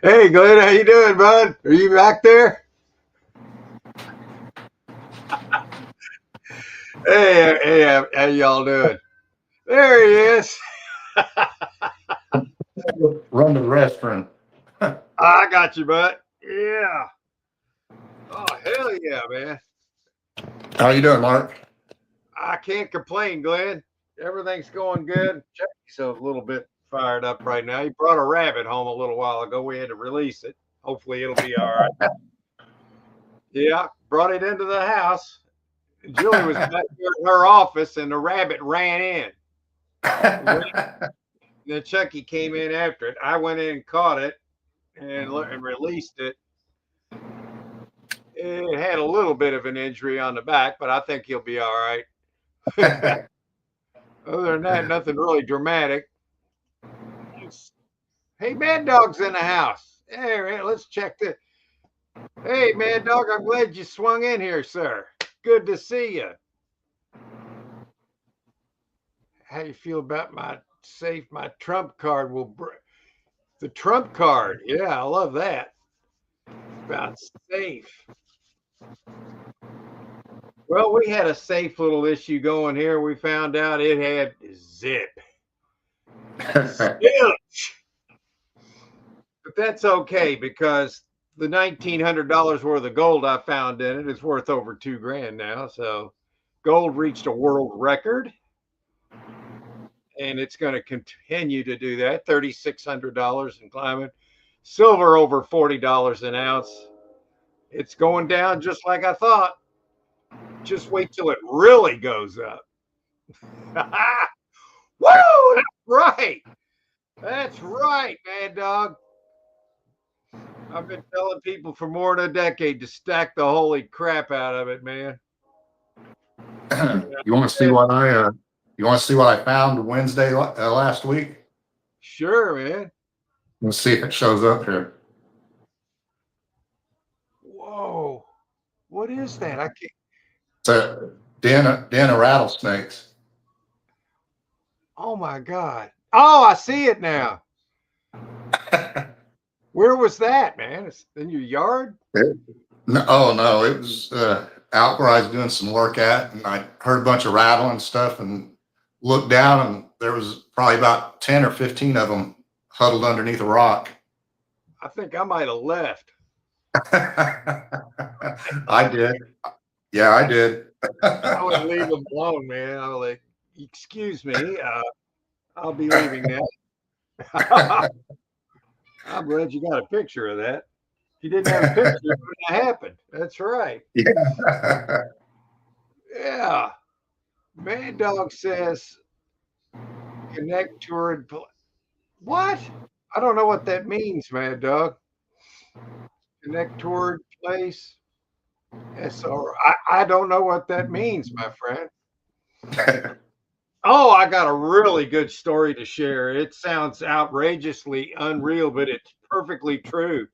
Hey, Glenn, how you doing, bud? Are you back there? Hey, how y'all doing? There he is. Run to the restroom. I got you, bud. Yeah. Oh, hell yeah, man. How you doing, Mark? I can't complain, Glenn. Everything's going good. Chucky's a little bit fired up right now. He brought a rabbit home a little while ago. We had to release it. Hopefully, it'll be all right. Yeah, brought it into the house. Julie was back there in her office, and the rabbit ran in. Then Chucky came in after it. I went in and caught it and released it. It had a little bit of an injury on the back, but I think he'll be all right. Other than that, nothing really dramatic. Hey, Mad Dog's in the house. Hey, let's check this. Hey, Mad Dog, I'm glad you swung in here, sir. Good to see you. How you feel about my safe? My trump card will break. The trump card. Yeah, I love that. About safe. Well, we had a safe little issue going here. We found out it had zip. Zilch. But that's okay because the $1,900 worth of gold I found in it is worth over $2,000 now. So gold reached a world record. And it's going to continue to do that. $3,600 and climbing. Silver over $40 an ounce. It's going down just like I thought. Just wait till it really goes up. Woo! That's right. That's right, Mad Dog. I've been telling people for more than a decade to stack the holy crap out of it, man. You want to see what I found Wednesday last week? Sure, man. Let's see if it shows up here. Whoa. What is that? I can't. It's a den of rattlesnakes. Oh my God. Oh, I see it now. Where was that, man? It's in your yard? No, it was out where I was doing some work at, and I heard a bunch of rattling stuff and looked down, and there was probably about 10 or 15 of them huddled underneath a rock. I think I might have left. I did. Yeah, I did. I would leave them alone, man. I was like, excuse me, I'll be leaving now. I'm glad you got a picture of that. If you didn't have a picture, it wouldn't have happened. That's right. Yeah. Yeah. Mad Dog says connect toward what? I don't know what that means, Mad Dog. Connect toward place. SR. I don't know what that means, my friend. Oh, I got a really good story to share. It sounds outrageously unreal, but it's perfectly true.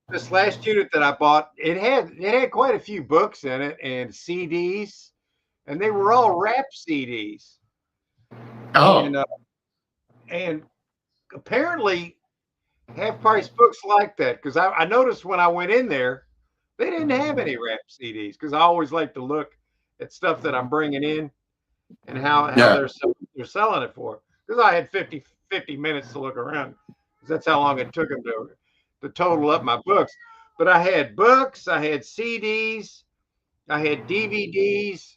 This last unit that I bought, it had quite a few books in it and CDs, and they were all rap CDs. Oh. And apparently half-price books like that, because I noticed when I went in there, they didn't have any rap CDs, because I always like to look at stuff that I'm bringing in and how they're selling it for. Because I had 50 minutes to look around, because that's how long it took them to total up my books. But I had books, I had CDs, I had DVDs.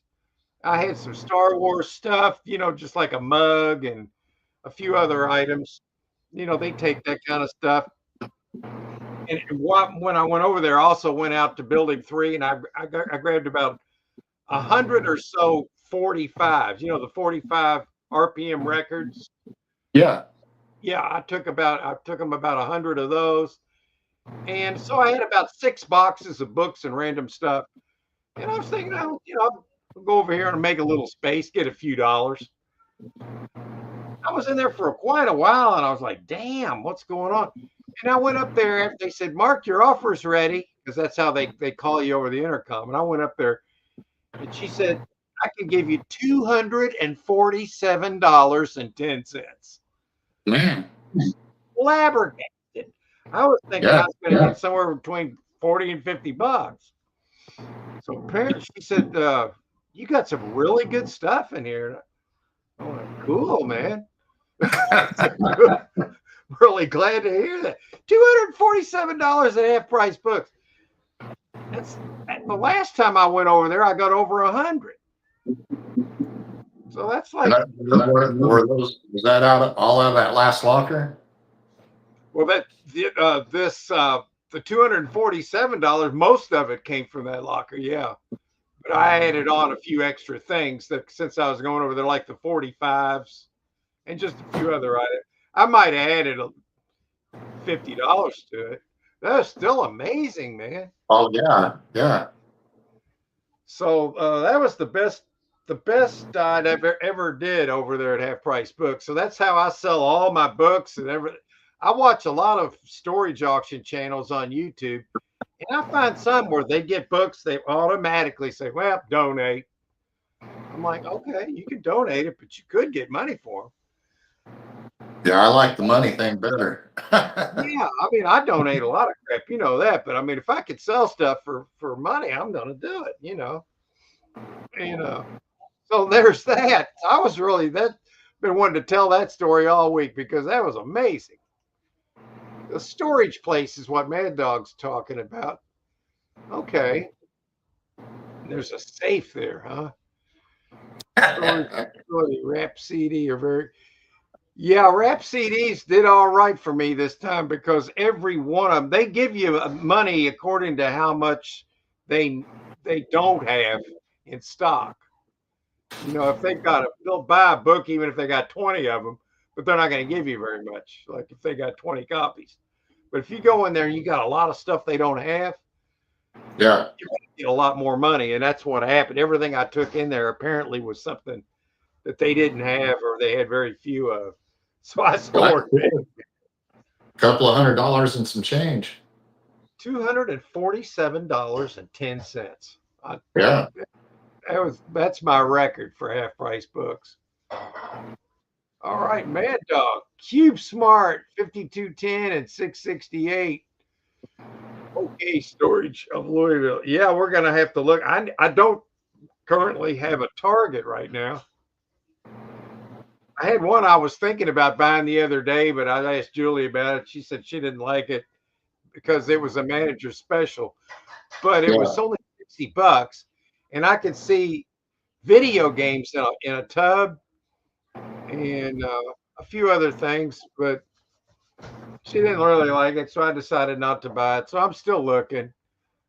I had some Star Wars stuff, just like a mug and a few other items. They take that kind of stuff. And when I went over there, I also went out to Building 3, and I grabbed about 100 or so 45s. The 45 RPM records. Yeah. Yeah, I took them about 100 of those, and so I had about 6 boxes of books and random stuff. And I was thinking, I'll go over here and make a little space, get a few dollars. I was in there for quite a while, and I was like, damn, what's going on? And I went up there after they said, Mark, your offer's ready, because that's how they call you over the intercom. And I went up there, and she said, I can give you $247.10. Man. Flabbergasted. I was thinking I Yeah. was going to get somewhere between 40 and 50 bucks. So apparently she said, you got some really good stuff in here. I went, cool, man. Really glad to hear that. $247 at half price books. That's the last time I went over there, I got over 100. So that's like, were those, was that all out of that last locker? well, the $247, most of it came from that locker, yeah. But I added on a few extra things that since I was going over there, like the 45s and just a few other items. I might have added $50 to it. That's still amazing, man. Oh yeah, yeah. So that was the best I'd ever did over there at Half Price Books. So that's how I sell all my books and everything. I watch a lot of storage auction channels on YouTube, and I find some where they get books, they automatically say, well, donate. I'm like, okay, you can donate it, but you could get money for them. Yeah, I like the money thing better. Yeah, I mean, I donate a lot of crap, you know that. But I mean, if I could sell stuff for money, I'm gonna do it. And so there's that. I was really that been wanting to tell that story all week because that was amazing. The storage place is what Mad Dog's talking about. Okay, there's a safe there, huh? Storage facility, Rap CD are very. Yeah, Rap CDs did all right for me this time because every one of them, they give you money according to how much they they don't have in stock. If they'll buy a book even if they got 20 of them, but they're not going to give you very much. Like if they got 20 copies. But if you go in there and you got a lot of stuff they don't have, Yeah. you're going to get a lot more money. And that's what happened. Everything I took in there apparently was something that they didn't have or they had very few of. So I stored it. A couple of $100 and some change. $247.10. Yeah. That's my record for half price books. All right, Mad Dog, Cube Smart 5210 and 668. Okay, storage of Louisville. Yeah, we're gonna have to look. I don't currently have a Target right now. I had one I was thinking about buying the other day, but I asked Julie about it. She said she didn't like it because it was a manager special, but it was only $60, and I could see video games in a tub and a few other things, but she didn't really like it, so I decided not to buy it. So I'm still looking.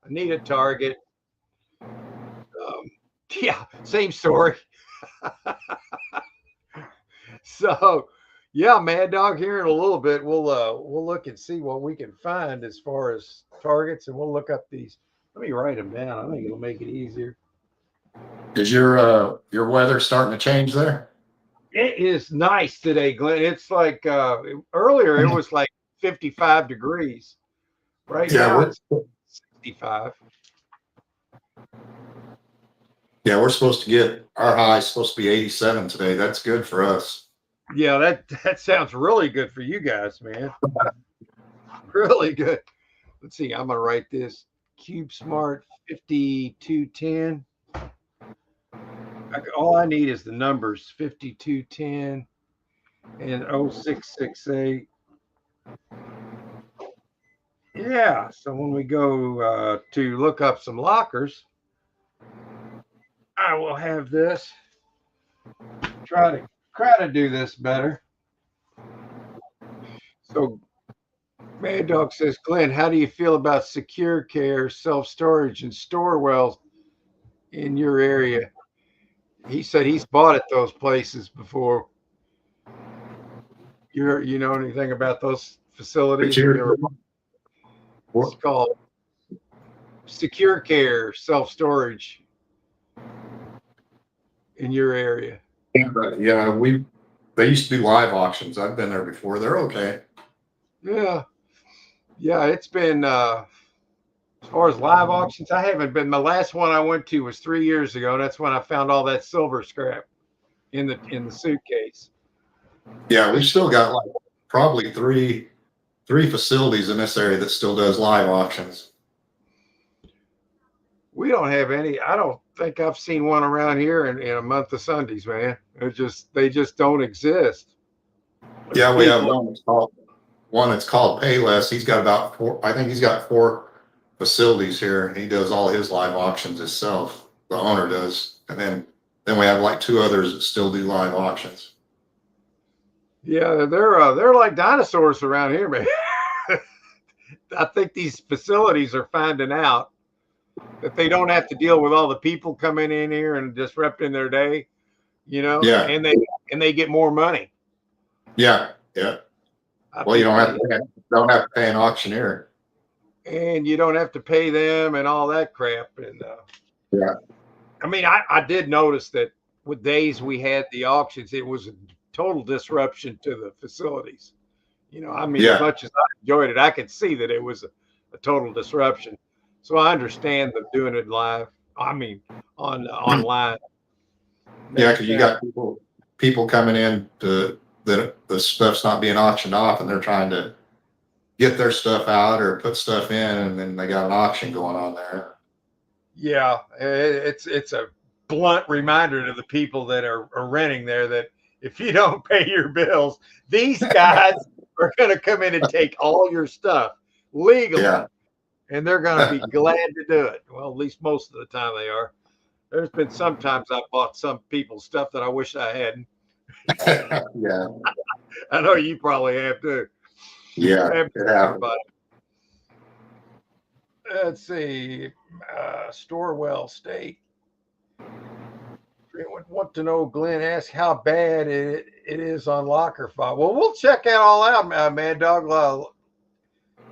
I need a Target. Yeah, same story. So, yeah, Mad Dog. Here in a little bit, we'll look and see what we can find as far as targets, and we'll look up these. Let me write them down. I think it'll make it easier. Is your weather starting to change there? It is nice today, Glenn. It's like earlier it was like 55 degrees. Right now it's 65. Yeah, we're supposed to get our high supposed to be 87 today. That's good for us. Yeah, that sounds really good for you guys, man. Really good. Let's see. I'm gonna write this Cube Smart 5210. All I need is the numbers 5210 and 0668. Yeah. So when we go to look up some lockers, I will have this. Try to do this better. So Mad Dog says, Glenn, how do you feel about secure care, self storage, and store wells in your area? He said he's bought at those places before. You know anything about those But facilities? Have you you're, ever? It's called secure care, self storage in your area. yeah, they used to do live auctions. I've been there before. They're okay. Yeah, yeah. It's been as far as live auctions. I haven't been. The last one I went to was 3 years ago. That's when I found all that silver scrap in the suitcase. Yeah, we've This still got like probably three facilities in this area that still does live auctions. We don't have any. I don't think I've seen one around here in a month of Sundays, man. They just don't exist. There's Yeah, we have people. one that's called Payless. He's got about four. I think he's got four facilities here, and he does all his live auctions himself. The owner does, and then we have like two others that still do live auctions. Yeah, they're like dinosaurs around here, man. I think these facilities are finding out that they don't have to deal with all the people coming in here and disrupting their day, Yeah, and they get more money. yeah, yeah. I Well, you think don't have to pay an auctioneer. and you don't have to pay them and all that crap. And Yeah, I mean, I did notice that with days we had the auctions, it was a total disruption to the facilities. I mean, as yeah, much as I enjoyed it, I could see that it was a total disruption. So I understand them doing it live. I mean, online. yeah. Makes Because you sense. got people coming in to that the stuff's not being auctioned off, and they're trying to get their stuff out or put stuff in, and then they got an auction going on there. Yeah, it's a blunt reminder to the people that are renting there that if you don't pay your bills, these guys are going to come in and take all your stuff legally, Yeah, and they're going to be glad to do it. Well, at least most of the time they are. There's been sometimes I bought some people's stuff that I wish I hadn't. yeah, I know you probably have too. yeah. Happens It to happens. everybody. Let's see. Storewell State. Want to know, Glenn asked how bad it is on locker file. Well, we'll check that all out, Mad Dog.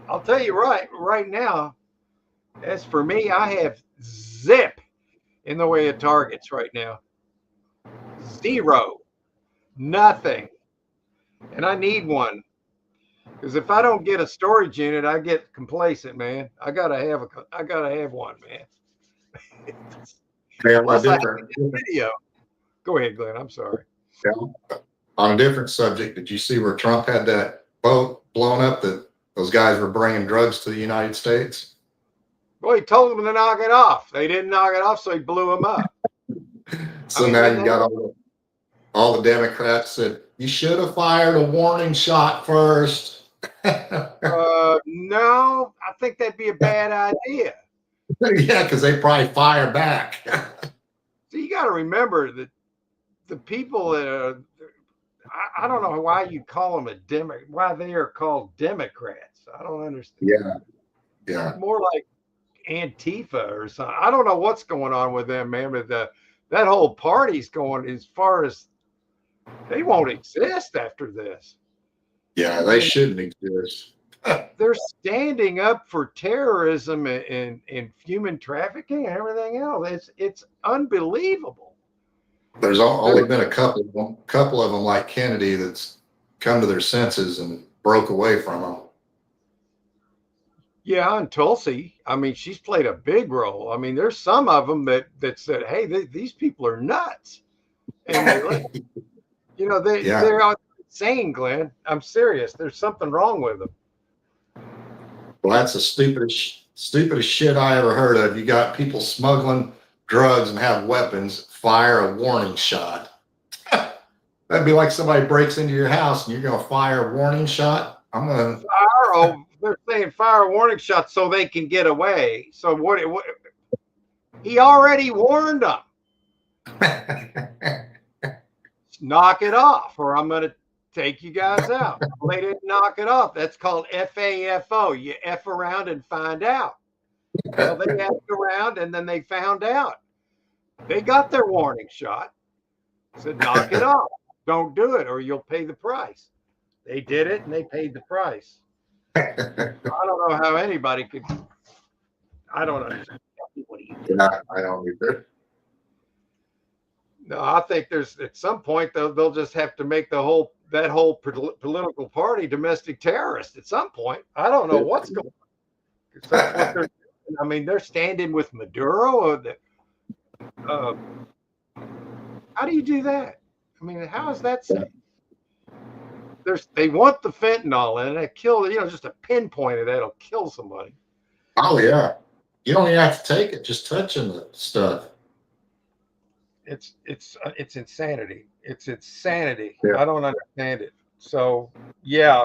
I'll tell you right now, as for me, I have zip in the way of targets right now. Zero. Nothing. And I need one. Because if I don't get a storage unit, I get complacent, man. I gotta have one, man. Yeah, on a Plus I have different, video. Go ahead, Glenn. I'm sorry. on a different subject, did you see where Trump had that boat blown up that those guys were bringing drugs to the United States? Well, he told them to knock it off. They didn't knock it off, so he blew them up. I So mean, now you got all the Democrats said you should have fired a warning shot first. no, I think that'd be a bad idea. Yeah, because they probably fire back. So you got to remember that the people that I don't know why you call them why they are called Democrats. I don't understand. Yeah, yeah, More like Antifa or something. I don't know what's going on with them, man. But that whole party's going as far as they won't exist after this. yeah. They shouldn't exist. They're standing up for terrorism and human trafficking and everything else. It's unbelievable. There's only been a couple of them like Kennedy that's come to their senses and broke away from them. Yeah, and Tulsi, I mean, she's played a big role. I mean, there's some of them that said, "Hey, these people are nuts," and Yeah, they're insane, Glenn. I'm serious. There's something wrong with them. well, that's the stupidest shit I ever heard of. You got people smuggling drugs and have weapons, fire a warning shot. That'd be like somebody breaks into your house and you're going to fire a warning shot. They're saying fire a warning shot so they can get away. So what he already warned them. Knock it off, or I'm going to take you guys out. Well, they didn't knock it off. That's called FAFO. You F around and find out. Well, they effed around and then they found out. They got their warning shot. Said, knock it off. Don't do it or you'll pay the price. They did it and they paid the price. I don't know how anybody could. I don't understand. What do you do? Yeah, I don't either. No, I think there's at some point they'll just have to make that whole political party domestic terrorist at some point. I don't know what's going on. That's what they're. I mean, they're standing with Maduro. Or how do you do that? I mean, how is that safe? They want the fentanyl and it kill, just a pinpoint of that'll kill somebody. Oh yeah. You don't even have to take it, just touching the stuff. It's insanity. It's insanity. Yeah. I don't understand it. So yeah.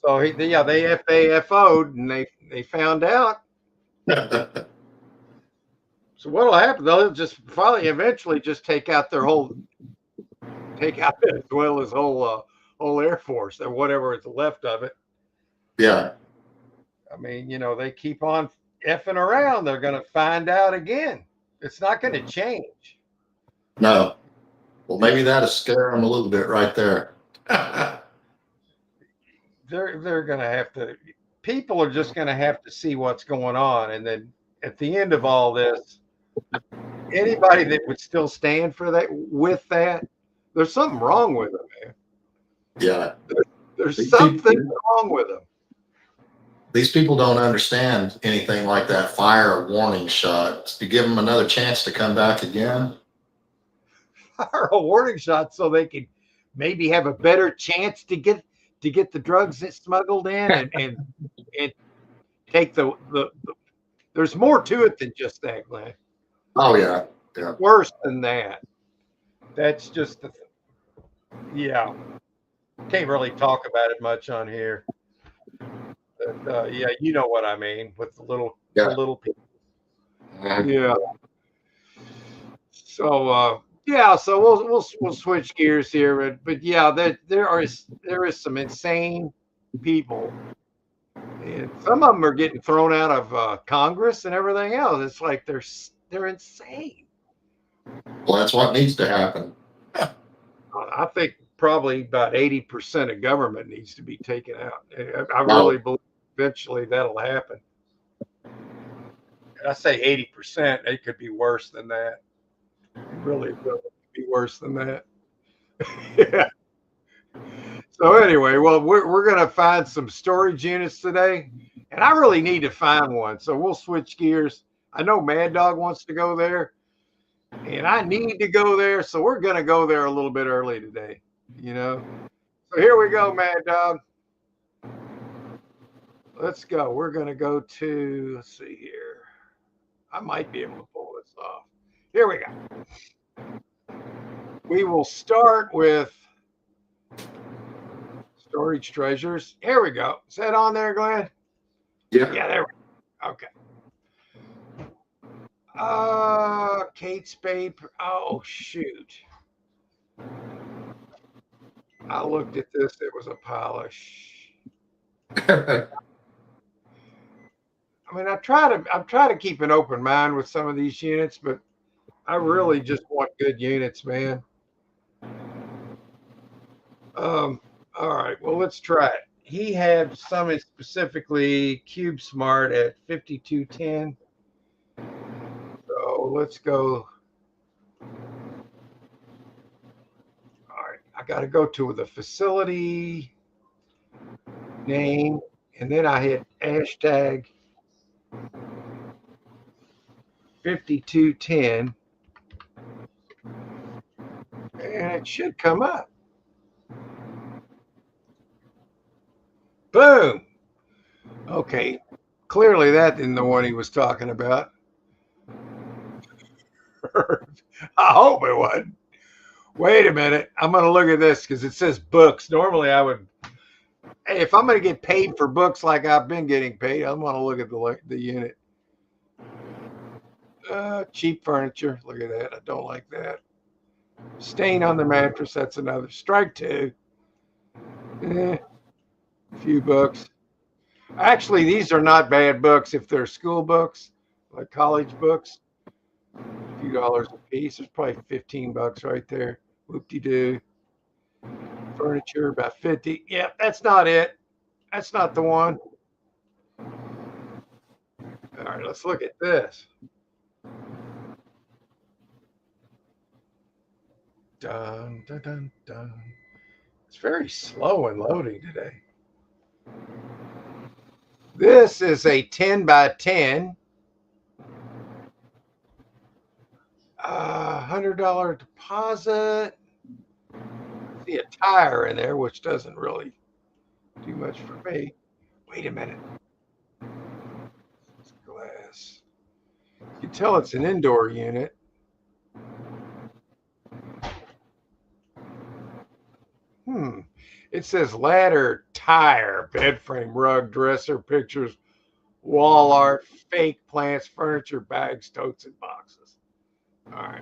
So they FAFO'd and they found out. So what'll happen? They'll just eventually just take out Venezuela's whole Air Force or whatever is left of it. Yeah. I mean, they keep on effing around. They're going to find out again. It's not going to change. No. Well, maybe that'll scare them a little bit right there. They're going to have to. People are just going to have to see what's going on, and then at the end of all this, anybody that would still stand for that there's something wrong with them, man. Yeah. There's something wrong with them. These people don't understand anything like that fire warning shot. To give them another chance to come back again. Fire a warning shot so they can maybe have a better chance to get the drugs smuggled in and take the there's more to it than just that, Glenn. Oh yeah. Yeah. Worse than that. That's just yeah. Can't really talk about it much on here. But, yeah, you know what I mean with the little people. Yeah. So so we'll switch gears here, but yeah, there is some insane people, and some of them are getting thrown out of Congress and everything else. It's like they're insane. Well, that's what needs to happen. I think probably about 80% of government needs to be taken out. I really believe eventually that'll happen. I say 80%. It could be worse than that. It really could be worse than that. Yeah. So anyway, well, we're going to find some storage units today, and I really need to find one. So we'll switch gears. I know Mad Dog wants to go there, and I need to go there. So we're going to go there a little bit early today, So here we go, Mad Dog. Let's go. We're going to go to, let's see here. I might be able to pull this off. Here we go. We will start with storage treasures. Here we go. Is that on there, Glenn? Yeah. Yeah, there we go. Okay. Kate Spade. Oh, shoot. I looked at this. It was a polish. I mean, I try to keep an open mind with some of these units, but I really just want good units, man. All right, well, let's try it. He had some specifically Cube Smart at 5210. So let's go. All right, I got to go to the facility name, and then I hit hashtag 5210, and it should come up. Boom. Okay, clearly that isn't the one he was talking about. I hope it wasn't. Wait a minute. I'm going to look at this because it says books. Normally I would, hey, if I'm going to get paid for books like I've been getting paid, I'm going to look at the unit. Cheap furniture. Look at that. I don't like that. Stain on the mattress. That's another. Strike two. A few books. Actually, these are not bad books if they're school books, like college books. A few dollars a piece. There's probably $15 right there. Whoop-de-doo. Furniture, about 50. Yeah, that's not it. That's not the one. All right, let's look at this. Dun, dun, dun, dun. It's very slow in loading today. This is a 10 by 10. $100 deposit. I see a tire in there, which doesn't really do much for me. Wait a minute. It's glass. You can tell it's an indoor unit. It says ladder, tire, bed frame, rug, dresser, pictures, wall art, fake plants, furniture, bags, totes, and boxes. All right.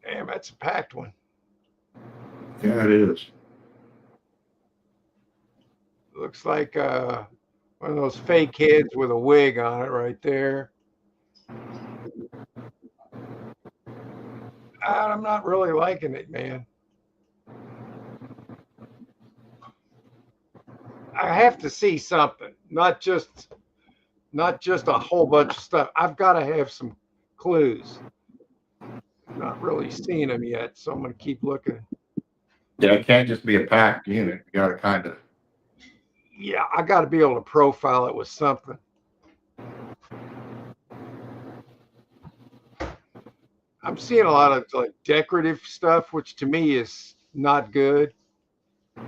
Damn, that's a packed one. Yeah, it is. Looks like one of those fake heads with a wig on it right there. I'm not really liking it, man. I have to see something, not just a whole bunch of stuff. I've got to have some clues. Not really seeing them yet, so I'm going to keep looking. Yeah, it can't just be a packed unit. You got to kind of. Yeah, I got to be able to profile it with something. I'm seeing a lot of like decorative stuff, which to me is not good. I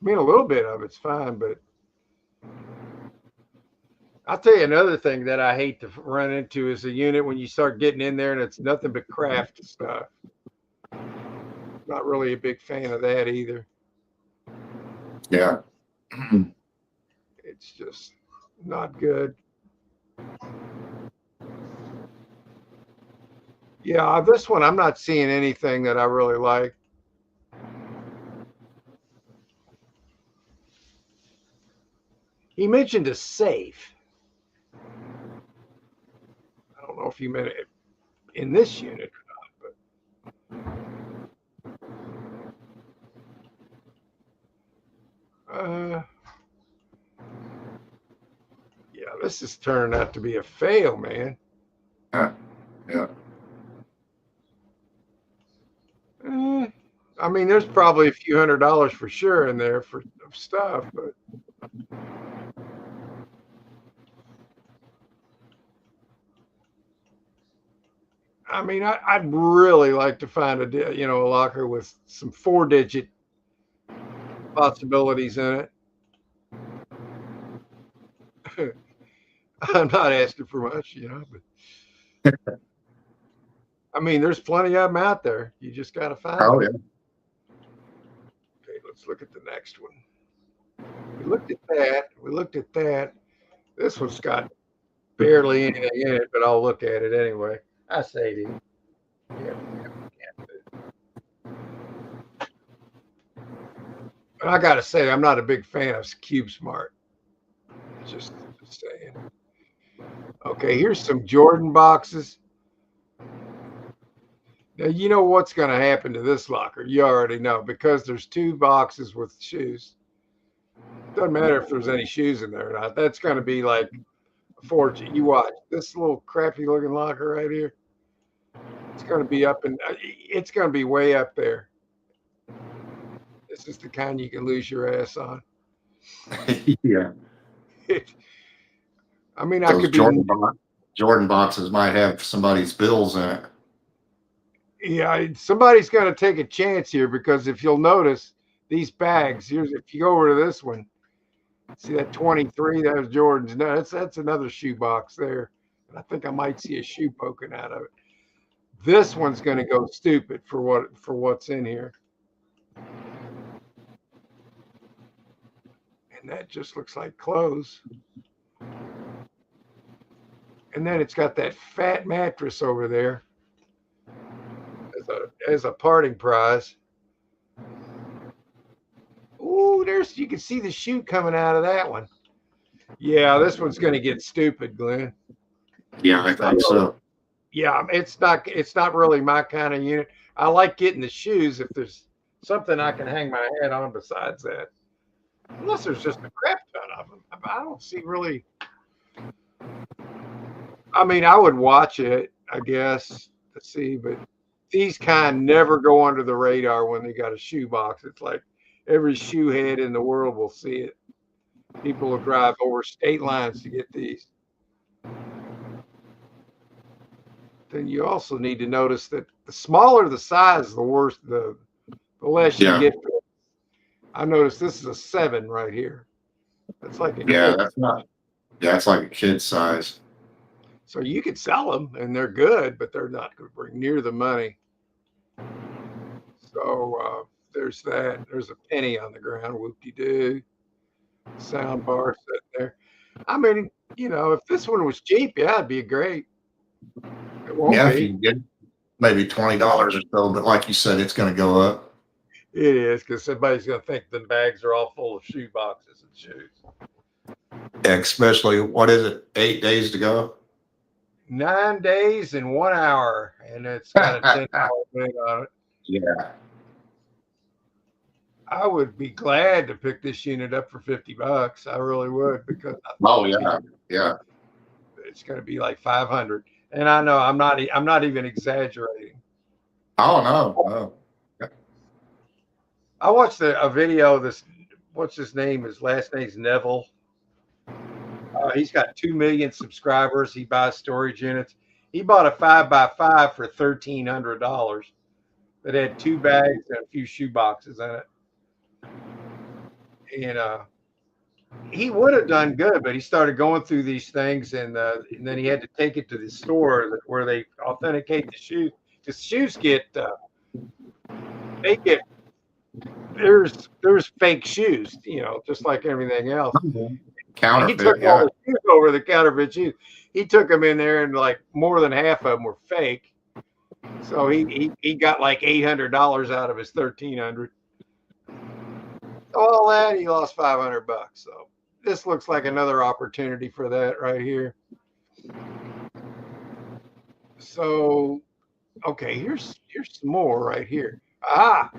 mean, a little bit of it's fine, but I'll tell you another thing that I hate to run into is a unit when you start getting in there and it's nothing but craft stuff. Not really a big fan of that either. Yeah. It's just not good. Yeah, this one I'm not seeing anything that I really like. He mentioned a safe. I don't know if he meant it in this unit or not, but yeah, this is turning out to be a fail, man. Yeah. I mean, there's probably a few $100s for sure in there for stuff, but I mean, I'd really like to find a locker with some 4-digit possibilities in it. I'm not asking for much, but I mean, there's plenty of them out there. You just got to find Oh them. yeah. Okay, let's look at the next one. We looked at that. We looked at that. This one's got barely anything in it, but I'll look at it anyway. I say it. Yeah. I got to say, I'm not a big fan of Cube Smart. Just saying. Okay, here's some Jordan boxes. Now, you know what's going to happen to this locker. You already know because there's 2 boxes with shoes. Doesn't matter if there's any shoes in there or not. That's going to be like a fortune. You watch this little crappy looking locker right here. It's going to be it's going to be way up there. This is the kind you can lose your ass on. Yeah. I mean, I Those could be. Jordan boxes might have somebody's bills in it. Yeah, somebody's going to take a chance here because if you'll notice these bags, if you go over to this one, see that 23, that was Jordan's. No, that's another shoe box there. And I think I might see a shoe poking out of it. This one's going to go stupid for what's in here. And that just looks like clothes. And then it's got that fat mattress over there as a parting prize. Ooh, there's you can see the shoe coming out of that one. Yeah, this one's going to get stupid, Glenn. Yeah, I It's not think really, so. yeah, it's not really my kind of unit. I like getting the shoes if there's something I can hang my head on besides that. Unless there's just a crap ton of them. I don't see really. I mean, I would watch it, I guess, to see, but these kind never go under the radar when they got a shoe box. It's like every shoe head in the world will see it. People will drive over state lines to get these. Then you also need to notice that the smaller the size, the worse the less you Yeah, get. I noticed this is a 7 right here. That's like a yeah, kid. that's not. Yeah, it's like a kid size. So you could sell them and they're good, but they're not going to bring near the money. So there's that. There's a penny on the ground. Whoop de doo. Sound bar sitting there. I mean, if this one was cheap, yeah, it'd be great. It won't Yeah, if you be. can get maybe $20 or so, but like you said, it's going to go up. It is because somebody's going to think the bags are all full of shoe boxes and shoes. Especially what is it? 8 days to go. 9 days and 1 hour, and it's got a $10 bid on it. Yeah. I would be glad to pick this unit up for $50. I really would because I Oh think yeah. Yeah. it's going to be like 500. And I know I'm not even exaggerating. Oh no. No. I watched a video. This what's his name? His last name's Neville. He's got 2 million subscribers. He buys storage units. He bought a 5x5 for $1,300 that had 2 bags and a few shoe boxes in it. And he would have done good, but he started going through these things, and then he had to take it to the store where they authenticate the shoes. The shoes they get there's fake shoes, just like everything else. He took Counterfeit. all Yeah. the shoes over the counterfeit shoes. He took them in there, and like more than half of them were fake. So he got like $800 out of his 1,300. All that he lost $500. So this looks like another opportunity for that right here. So okay, here's some more right here. Ah,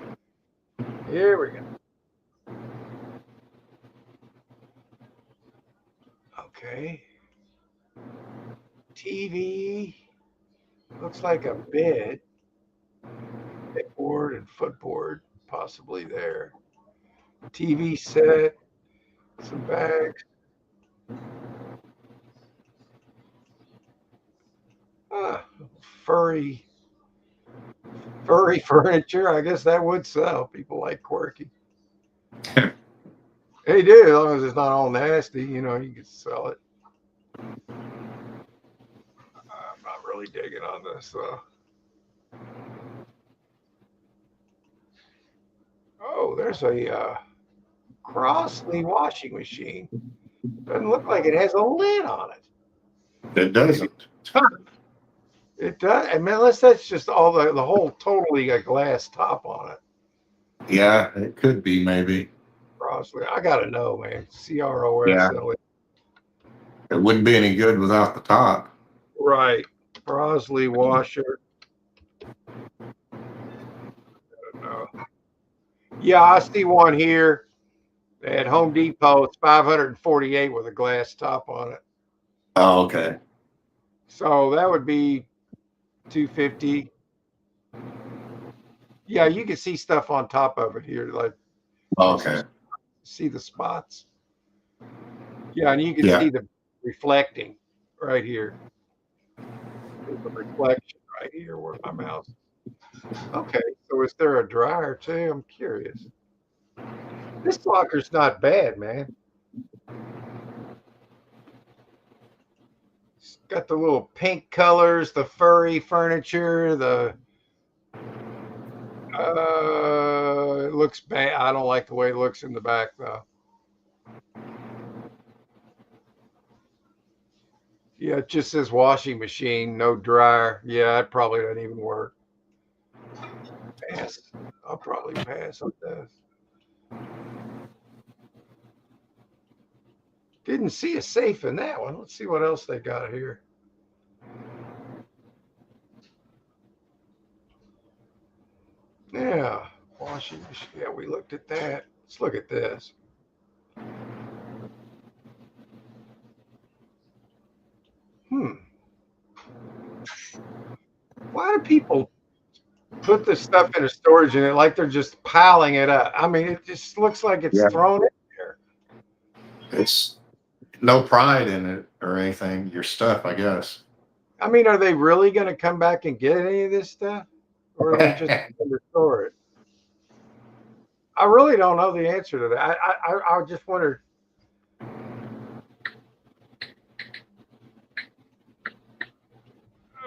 here we go. Okay. TV. Looks like a bed. Headboard and footboard possibly there. TV set. Some bags. Ah, furry furniture. I guess that would sell. People like quirky. They do, as long as it's not all nasty. You can sell it. I'm not really digging on this though. Oh, there's a Crossley washing machine. Doesn't look like it has a lid on it. It doesn't. It does. I mean, unless that's just all the whole totally a glass top on it. Yeah, it could be maybe. Crossley. I gotta know, man. Yeah. Crossley. It wouldn't be any good without the top. Right. Crossley washer. No. Yeah, I see one here at Home Depot. It's 548 with a glass top on it. Oh, okay. So that would be 250. Yeah, you can see stuff on top of it here, like Okay. see the spots. Yeah, and you can Yeah. see the reflecting right here. There's a reflection right here where my mouse. Okay, so is there a dryer too? I'm curious. This locker's not bad, man. It's got the little pink colors, the furry furniture, it looks bad. I don't like the way it looks in the back though. Yeah, it just says washing machine, no dryer. Yeah, it probably doesn't even work. Pass. I'll probably pass on this. Didn't see a safe in that one. Let's see what else they got here. Yeah, washing machine. Yeah, we looked at that. Let's look at this. Hmm. Why do people put this stuff in a storage unit like they're just piling it up? I mean, it just looks like it's Yeah. thrown in there. It's no pride in it or anything. Your stuff, I guess. I mean, are they really going to come back and get any of this stuff? Or are they just going to store it? I really don't know the answer to that. I just wonder.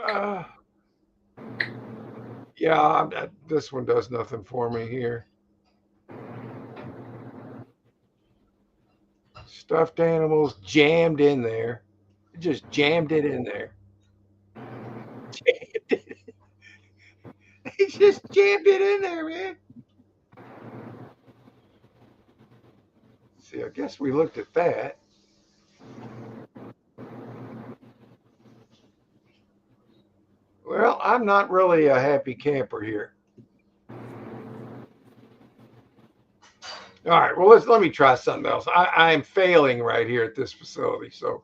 Uh, yeah, this one does nothing for me here. Stuffed animals jammed in there. Just jammed it in there. He just jammed it in there, man. See, I guess we looked at that. Well, I'm not really a happy camper here. All right, well let me try something else. I'm failing right here at this facility, so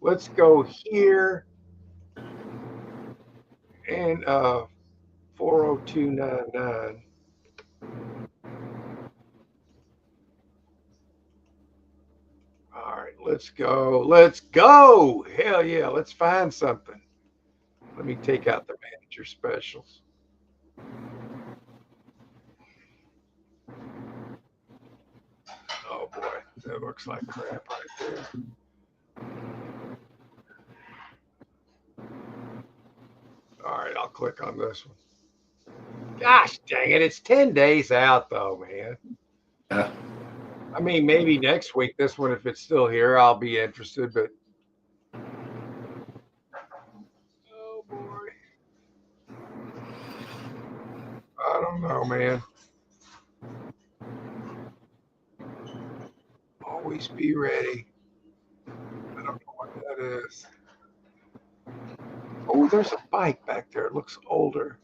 let's go here and 40299. All right, let's go. Let's go. Hell yeah, let's find something. Let me take out the manager specials. Oh boy, that looks like crap right there. All right, I'll click on this one. Gosh dang it, it's 10 days out though, man. Yeah. I mean, maybe next week, this one, if it's still here, I'll be interested, but oh boy, I don't know, man. Always be ready. I don't know what that is. Oh, there's a bike back there. It looks older.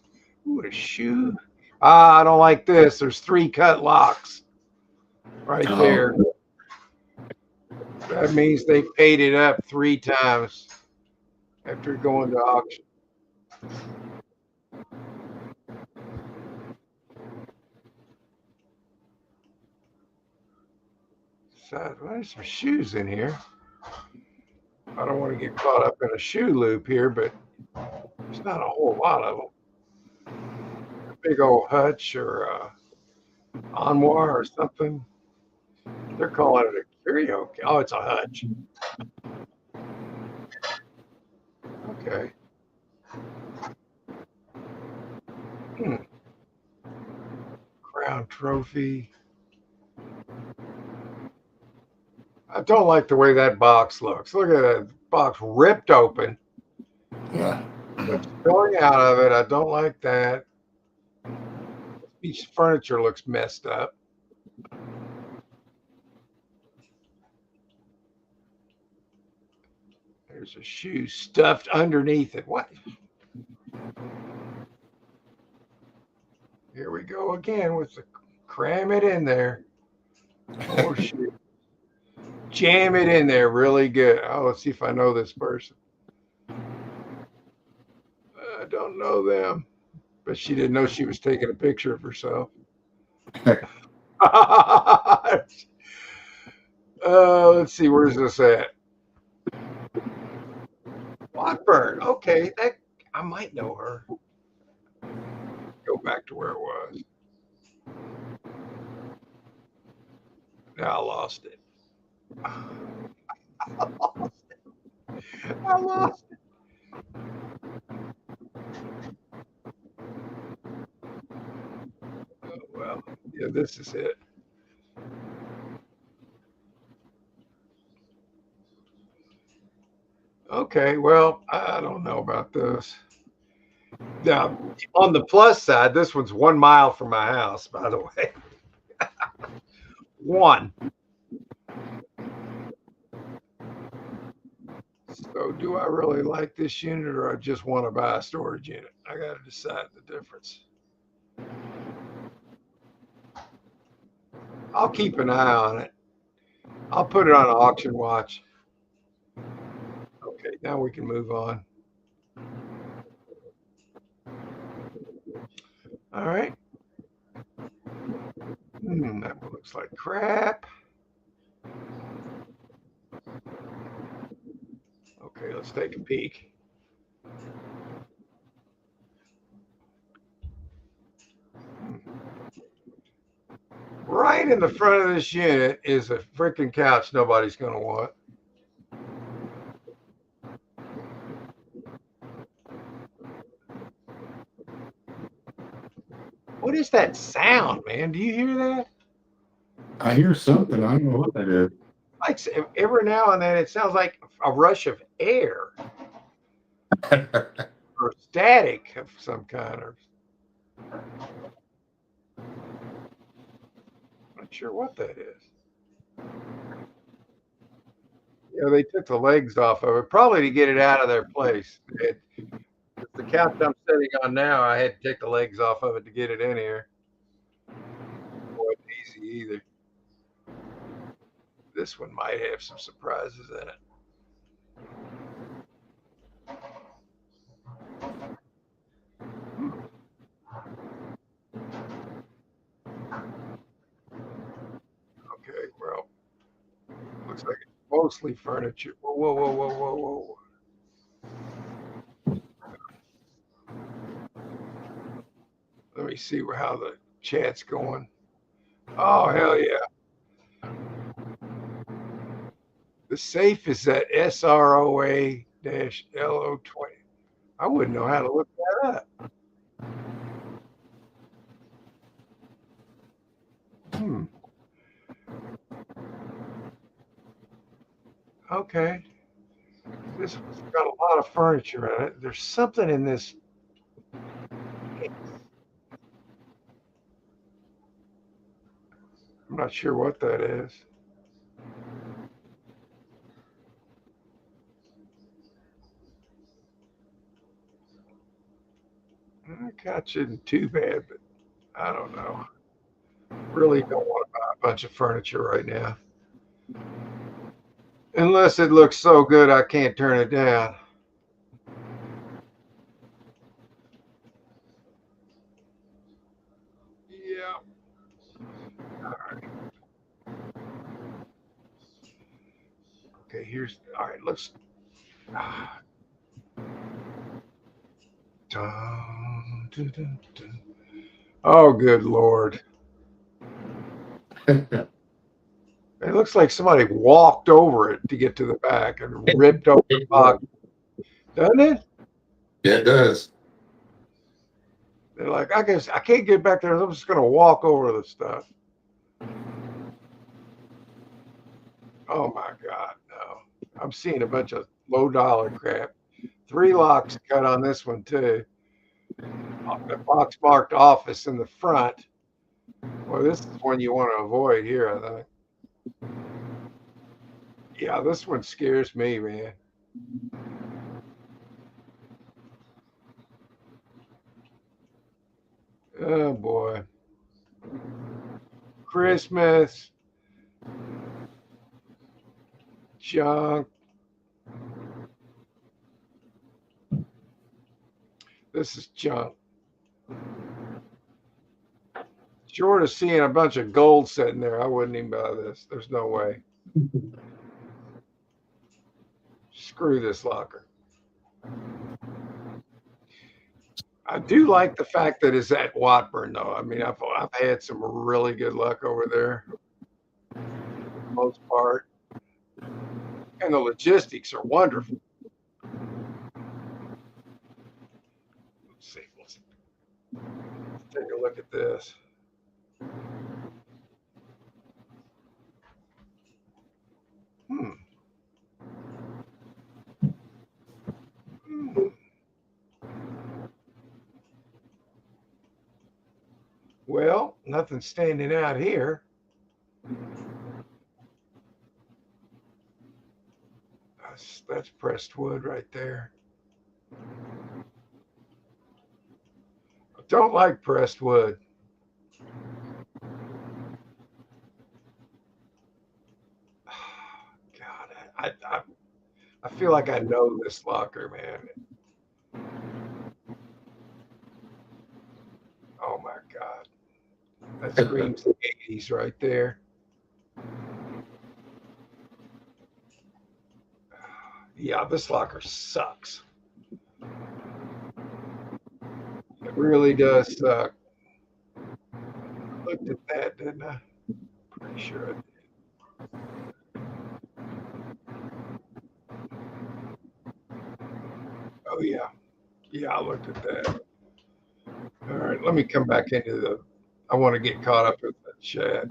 Ooh, a shoe. Ah, I don't like this. There's 3 cut locks right there. Oh, That means they paid it up 3 times after going to auction. So, well, there's some shoes in here. I don't want to get caught up in a shoe loop here, but there's not a whole lot of them. A big old hutch or a armoire or something. They're calling it a curio. Oh, it's a hutch. Okay. Hmm. Crown trophy. I don't like the way that box looks. Look at that box ripped open. yeah. What's going out of it? I don't like that. Each furniture looks messed up. There's a shoe stuffed underneath it. What? Here we go again with the cram it in there. More shoe. Jam it in there really good. Oh, let's see if I know this person. I don't know them, but she didn't know she was taking a picture of herself. Let's see, where's this at? Blackburn. Okay, that I might know her. Go back to where it was. Now I lost it. I lost it. Oh, well, yeah, this is it. Okay, well, I don't know about this. Now, on the plus side, this one's 1 mile from my house, by the way. One. So, do I really like this unit or I just want to buy a storage unit? I got to decide the difference. I'll keep an eye on it. I'll put it on auction watch. Okay, now we can move on. All right. That one looks like crap. Okay, let's take a peek. Right in the front of this unit is a freaking couch nobody's going to want. What is that sound, man? Do you hear that? I hear something. I don't know what that is. Like every now and then, it sounds like a rush of air or static of some kind. Or not sure what that is. Yeah, they took the legs off of it, probably to get it out of their place. The couch I'm sitting on now, I had to take the legs off of it to get it in here. It wasn't easy either. This one might have some surprises in it. Okay, well, looks like it's mostly furniture. Whoa, whoa, whoa, whoa, whoa, whoa. Let me see how the chat's going. Oh, hell yeah. The safe is at SROA LO20. I wouldn't know how to look that up. Hmm. Okay. This one's got a lot of furniture in it. There's something in this. I'm not sure what that is. I got you in too bad, but I don't know. Really don't want to buy a bunch of furniture right now. Unless it looks so good I can't turn it down. Yeah. All right. Okay, here's all right, let's dun, dun, dun, dun. Oh good Lord. It looks like somebody walked over it to get to the back and ripped open the box, doesn't it? Yeah, it does. They're like, I guess I can't get back there. I'm just gonna walk over the stuff. Oh my God, no. I'm seeing a bunch of low dollar crap. 3 locks cut on this one too. The box marked office in the front. Well, this is one you want to avoid here, I think. Yeah, this one scares me, man. Oh boy. Christmas junk. This is junk. Short of seeing a bunch of gold sitting there, I wouldn't even buy this. There's no way. Screw this locker. I do like the fact that it's at Watburn, though. I mean, I've had some really good luck over there, for the most part, and the logistics are wonderful. Let's see. Let's take a look at this. Hmm. Nothing standing out here. That's pressed wood right there. I don't like pressed wood. God, I feel like I know this locker, man. Oh my God. That screams the 80s right there. Yeah, this locker sucks. It really does suck. I looked at that, didn't I? Pretty sure I did. Oh yeah. Yeah, I looked at that. All right, let me come back into the I want to get caught up with the chat.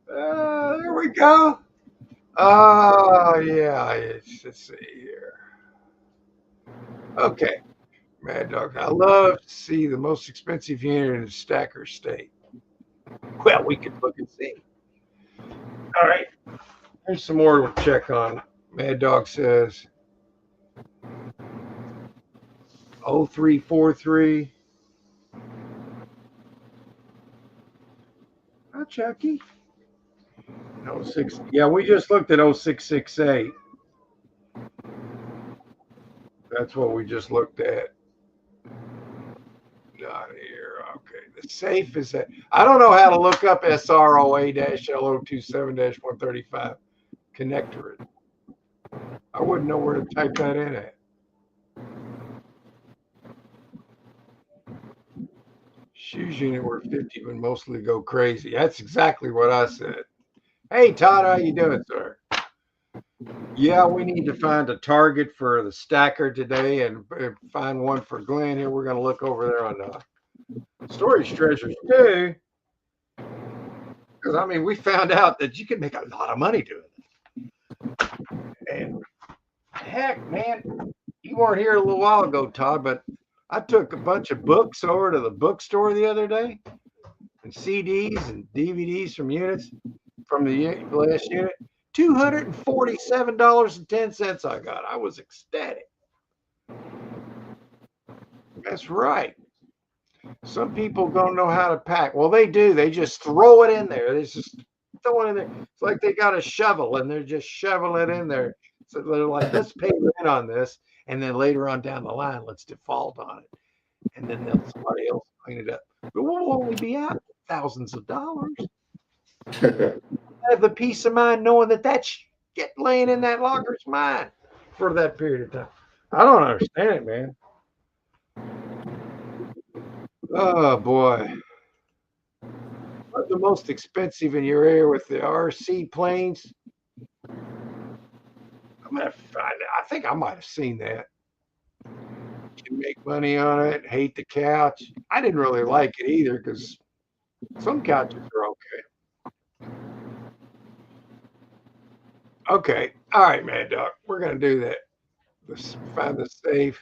There we go. Oh, yeah. Let's see here. Okay. Mad Dog. I love to see the most expensive unit in the Stacker State. Well, we could look and see. All right. Here's some more to check on. Mad Dog says 0343. Hi, Chucky. 06. Yeah, we just looked at 0668. That's what we just looked at. Not here. Okay. The safe is at. I don't know how to look up SROA-L027-135 connector. I wouldn't know where to type that in at. Shoes unit where 50 would mostly go crazy. That's exactly what I said. Hey, Todd, how you doing, sir? Yeah, we need to find a target for the stacker today and find one for Glenn. Here, we're going to look over there on storage treasures too. Because, I mean, we found out that you can make a lot of money doing it. And heck, man, you weren't here a little while ago, Todd, but I took a bunch of books over to the bookstore the other day and CDs and DVDs from units from the last unit. $247.10 I got. I was ecstatic. That's right. Some people don't know how to pack. Well, they do. They just throw it in there. They just throw it in there. It's like they got a shovel and they're just shoveling it in there. So they're like, let's pay rent on this. And then later on down the line, let's default on it. And then somebody else clean it up. But we'll only be out thousands of dollars. Have the peace of mind knowing that that shit laying in that locker's mine for that period of time. I don't understand it, man. Oh boy. What's the most expensive in your area with the RC planes? I'm gonna find out. I think I might have seen that. Can make money on it. Hate the couch. I didn't really like it either because some couches are okay. Okay. All right, man, Doc. We're gonna do that. Let's find the safe.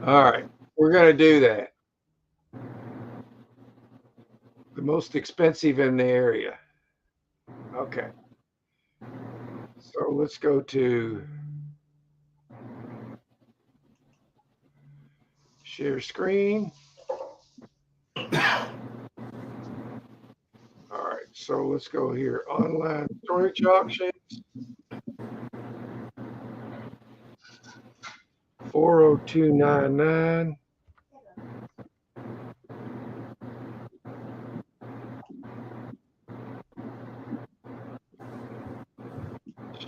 All right. We're gonna do that. The most expensive in the area. Okay. So let's go to share screen. All right. So let's go here. Online storage auctions. 40299.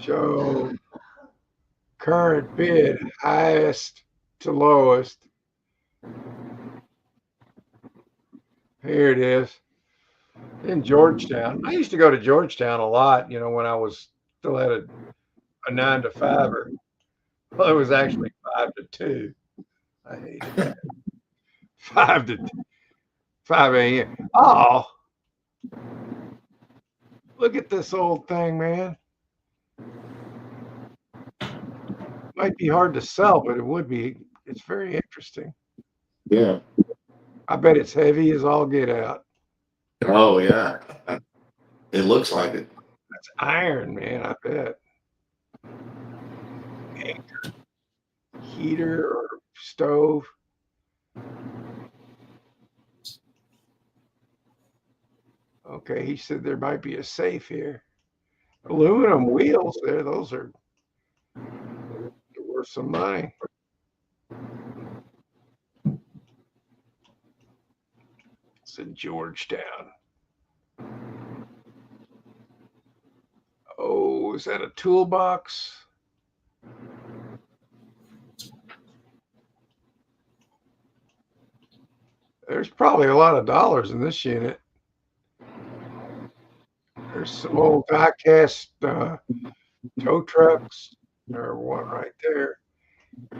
Show current bid, highest to lowest. Here it is in Georgetown. I used to go to Georgetown a lot, you know, when I was still had a 9 to 5 or well, it was actually 5 to 2. I hated that. 5 to 5 a.m. Oh, look at this old thing, man. Might be hard to sell, but it would be. It's very interesting. Yeah. I bet it's heavy as all get out. Oh yeah. It looks like it. It's iron, man. I bet. Heater or stove. Okay, he said there might be a safe here. Aluminum wheels there. Those are worth some money. It's in Georgetown. Oh, is that a toolbox? There's probably a lot of dollars in this unit. There's some old die-cast tow trucks. There's one right there.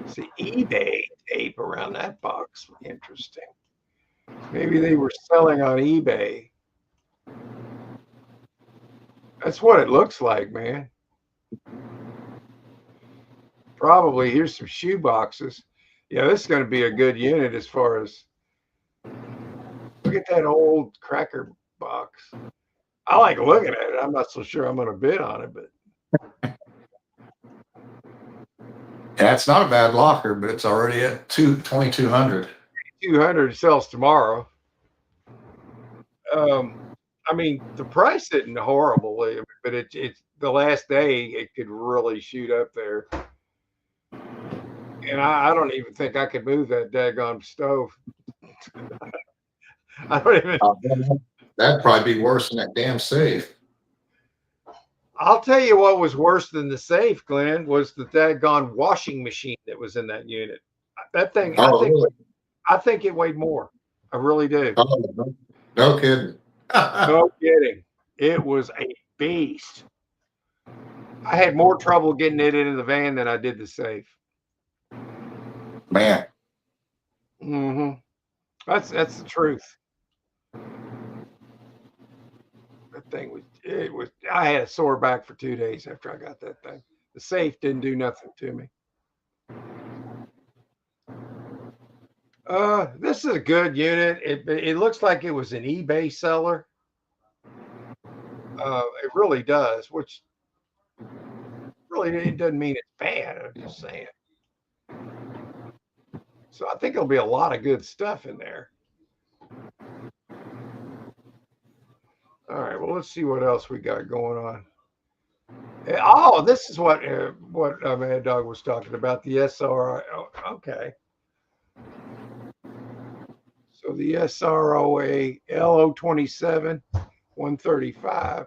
See eBay tape around that box. Interesting. Maybe they were selling on eBay. That's what it looks like, man. Probably here's some shoe boxes. Yeah, this is going to be a good unit as far as look at that old cracker box. I like looking at it. I'm not so sure I'm going to bid on it, but Yeah, it's not a bad locker, but it's already at 2,200. 200 sells tomorrow. I mean, the price isn't horrible, but it's the last day it could really shoot up there. And I don't even think I could move that daggone stove. I don't even. That'd probably be worse than that damn safe. I'll tell you what was worse than the safe, Glenn, was the daggone washing machine that was in that unit. That thing, Oh, really? I think it weighed more. I really do. Oh, no kidding. No kidding. It was a beast. I had more trouble getting it into the van than I did the safe. Man. Mm-hmm. That's the truth. That thing was I had a sore back for 2 days after I got that thing. The safe didn't do nothing to me. This is a good unit. It looks like it was an eBay seller. It really does, which really it doesn't mean it's bad. I'm just saying. So I think there'll be a lot of good stuff in there. All right, well, let's see what else we got going on. Oh, this is what Mad Dog was talking about, the SRO. Okay. So the SROA LO27 135.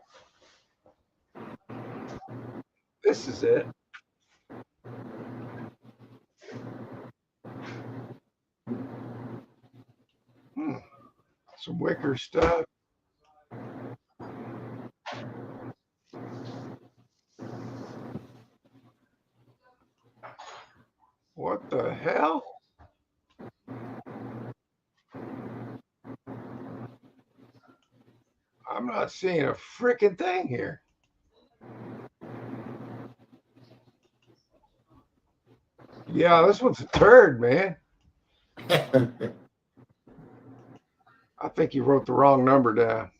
This is it. Some wicker stuff. What the hell? I'm not seeing a freaking thing here. Yeah, this one's a turd, man. I think you wrote the wrong number down.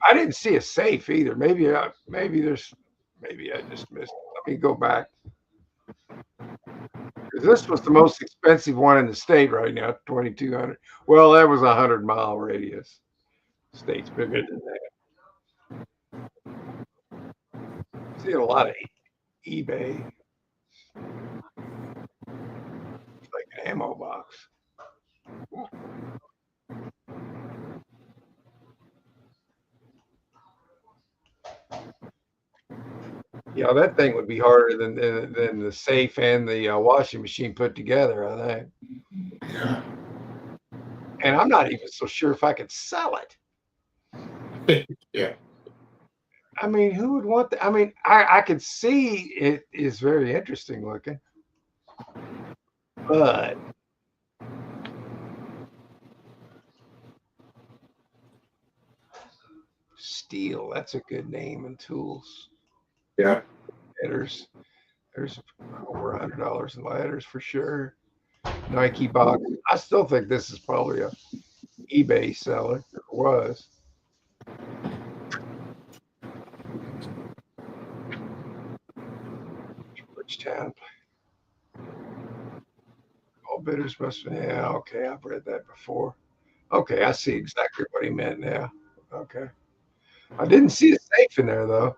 I didn't see a safe either. Maybe I just missed it. Let me go back. This was the most expensive one in the state right now, 2,200. Well, that was a 100-mile radius. State's bigger than that. See a lot of eBay. It's like an ammo box. Yeah, that thing would be harder than the safe and the washing machine put together, I think. Yeah. And I'm not even so sure if I could sell it. Yeah. I mean, who would want that? I mean, I could see it is very interesting looking, but Steel. That's a good name and tools. Yeah. Headers. There's over $100 in ladders for sure. Nike box. I still think this is probably a eBay seller. Or was. Georgetown. All bidders must. Yeah. Okay. I've read that before. Okay. I see exactly what he meant now. Okay. I didn't see a safe in there though.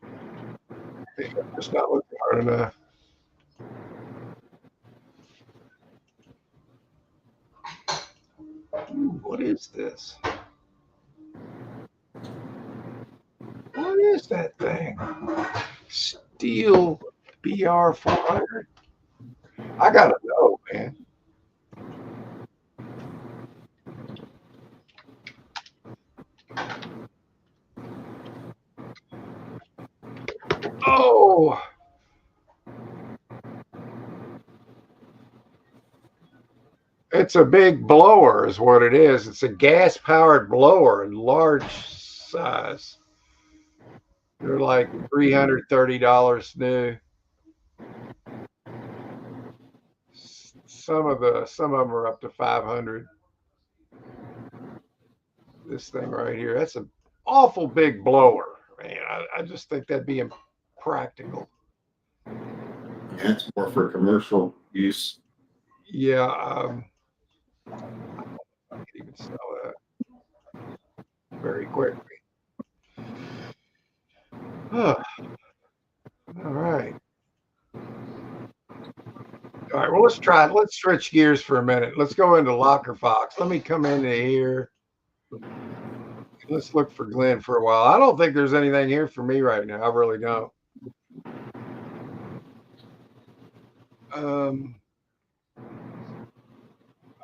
I'm just not looking hard enough. Ooh, what is this? What is that thing? Steel BR 400. I gotta know, man. Oh, it's a big blower, is what it is. It's a gas powered blower in large size. They're like $330 new. Some of them are up to 500. This thing right here, that's an awful big blower, man. I just think that'd be impractical. Yeah, it's more for commercial use. Yeah, I could even sell that very quickly. Huh. All right. All right. Well, let's try it. Let's switch gears for a minute. Let's go into Locker Fox. Let me come into here. Let's look for Glenn for a while. I don't think there's anything here for me right now. I really don't.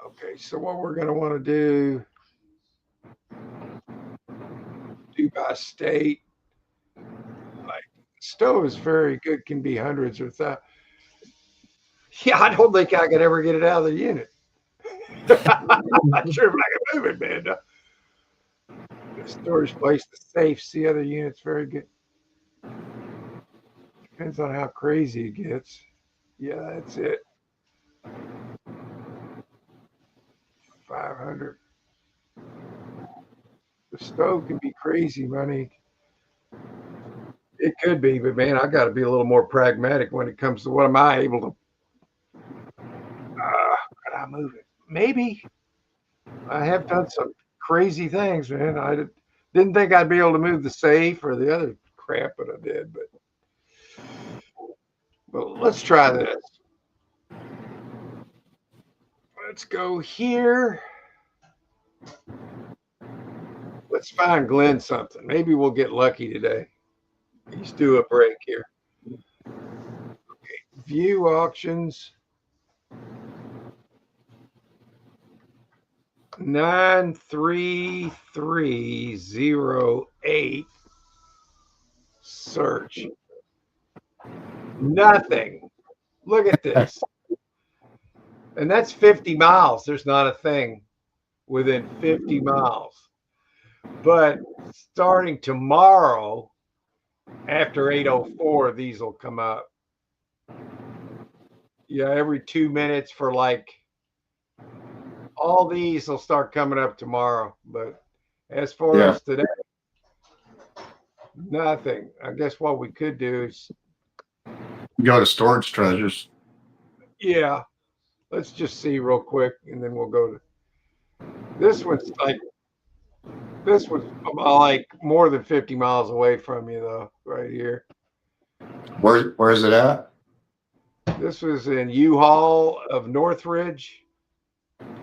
Okay, so what we're going to want to do by state, like stove is very good, can be hundreds or thousands. Yeah, I don't think I could ever get it out of the unit. I'm not sure if I can move it, man. The storage place, the safes, the other units, very good. Depends on how crazy it gets. Yeah, that's it. 500. The stove can be crazy money. It could be, but man, I got to be a little more pragmatic when it comes to what am I able to. Could I move it? Maybe. I have done some crazy things, man. Didn't think I'd be able to move the safe or the other crap, but I did. But let's try this. Let's go here. Let's find Glenn something. Maybe we'll get lucky today. He's due a break here. Okay, view auctions. 93308. Search. Nothing. Look at this. And that's 50 miles. There's not a thing within 50 miles. But starting tomorrow, after 8:04, these will come up. Yeah, every 2 minutes for like all these will start coming up tomorrow. But as far as today, nothing. I guess what we could do is Go to storage treasures. yeah, let's just see real quick and then we'll go to this one's like more than 50 miles away from you though, right here. Where is it at? This was in U-Haul of Northridge.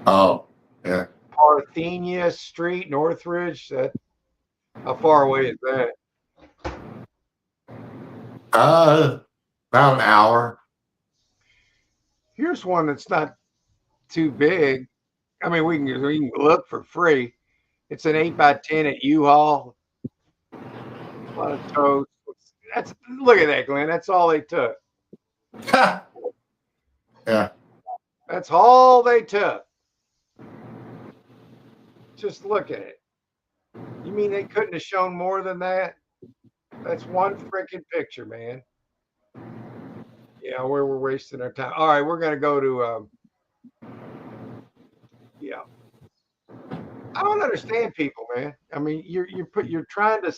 Oh, yeah. Parthenia Street, Northridge. How far away is that? About an hour. Here's one that's not too big. I mean, we can look for free. It's an 8x10 at U-Haul. A lot of totes. Look at that, Glenn. That's all they took. Yeah. That's all they took. Just look at it. You mean they couldn't have shown more than that? That's one freaking picture, man. Yeah, where we're wasting our time. All right, we're gonna go to yeah. I don't understand people, man. I mean, you're trying to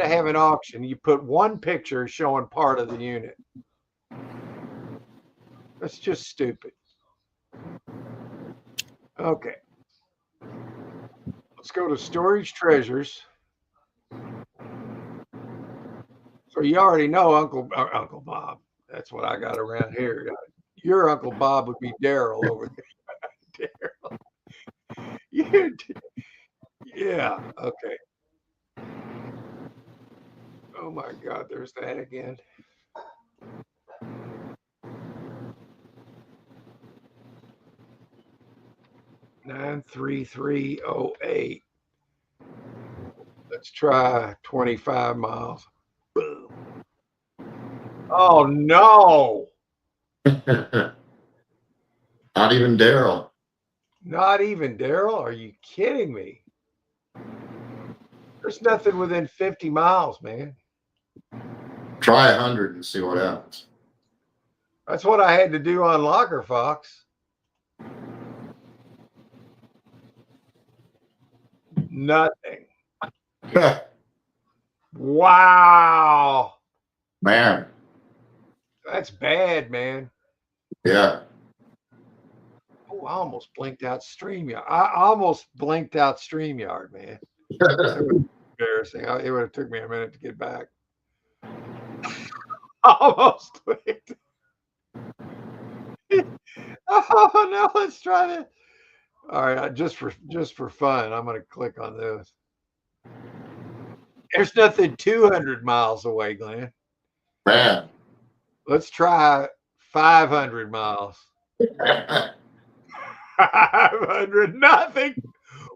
have an auction. You put one picture showing part of the unit. That's just stupid. Okay, let's go to storage treasures. So you already know Uncle Bob. That's what I got around here. Your Uncle Bob would be Daryl over there. Yeah. Okay. Oh my God. There's that again. 93308. Let's try 25 miles. Boom. Oh no. Not even Daryl. Not even Daryl? Are you kidding me? There's nothing within 50 miles, man. Try 100 and see what happens. That's what I had to do on Locker Fox. Nothing. Wow. Man. That's bad, man. Yeah. Oh, I almost blinked out StreamYard. I almost blinked out StreamYard, man. It was embarrassing. It would have took me a minute to get back. Almost blinked. Oh no, let's try that. All right, just for fun, I'm gonna click on this. There's nothing 200 miles away, Glenn. Man. Let's try 500 miles. 500, nothing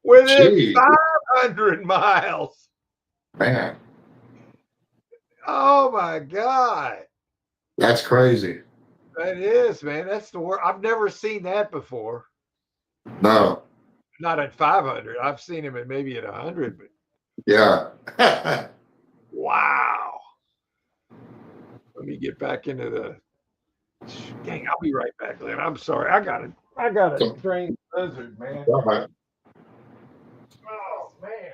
within Gee. 500 miles. Man. Oh my God. That's crazy. That is, man. That's the word. I've never seen that before. No. Not at 500. I've seen him at maybe at 100, but Yeah. wow. Let me get back into the. Dang, I'll be right back, Glenn. I'm sorry. I got a train blizzard, man. All right. Oh man.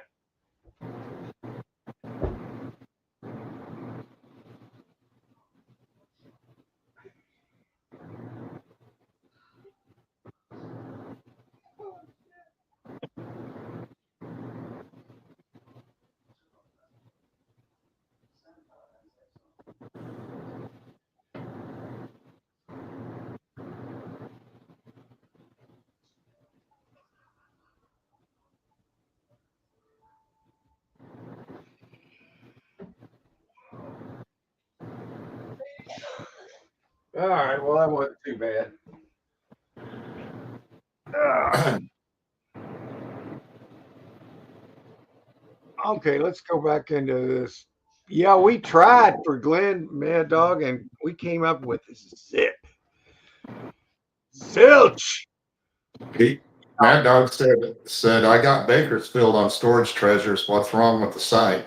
All right. Well, that wasn't too bad. Okay, let's go back into this. Yeah, we tried for Glenn Mad Dog, and we came up with zip. Zilch. Mad Dog said I got Bakersfield on storage treasures. What's wrong with the site?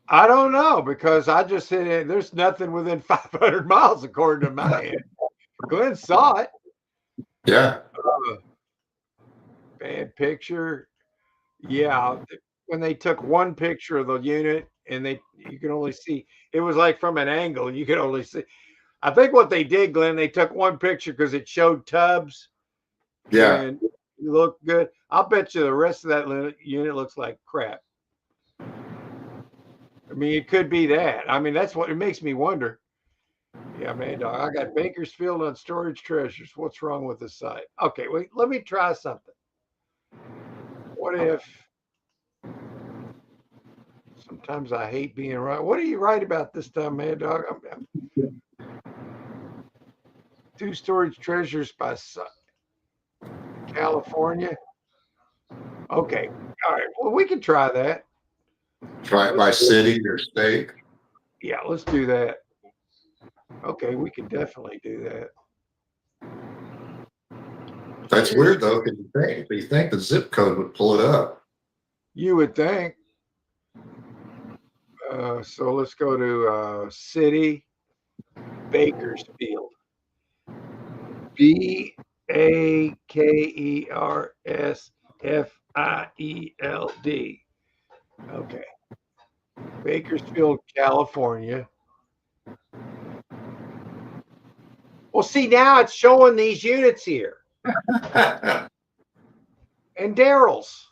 I don't know because I just said there's nothing within 500 miles according to my end. Glenn saw it. Yeah. Bad picture. Yeah, when they took one picture of the unit and you can only see it was like from an angle you could only see. I think what they did, Glenn, they took one picture because it showed tubs. Yeah. And it looked good. I'll bet you the rest of that unit looks like crap. I mean, it could be that. I mean, that's what it makes me wonder. Yeah, man, dog. I got Bakersfield on storage treasures. What's wrong with the site? Okay, wait, let me try something. What if sometimes I hate being right? What are you right about this time, man, dog? Two storage treasures by California. Okay, all right. Well, we can try that. Try it by city or state. Yeah, let's do that. Okay, we can definitely do that. That's weird Seriously, though, because you think the zip code would pull it up. you would think. So let's go to city Bakersfield. Bakersfield. Okay. Bakersfield, California. Well, see, now it's showing these units here and Daryl's.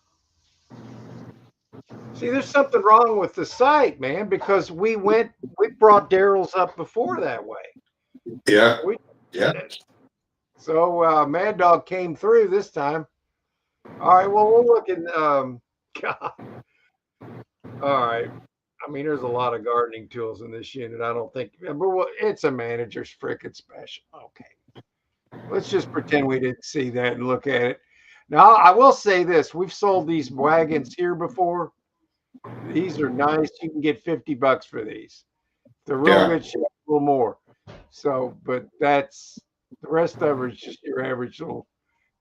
See, there's something wrong with the site, man, because we brought Daryl's up before that way. Yeah, We yeah. did it. So Mad Dog came through this time. All right, well, we'll look in. God. All right. I mean, there's a lot of gardening tools in this unit. I don't think, but it's a manager's frickin' special. Okay. Let's just pretend we didn't see that and look at it. Now, I will say this: we've sold these wagons here before. These are nice. You can get $50 for these. They're real Yeah. good shape, a little more. So, but that's the rest of it is just your average little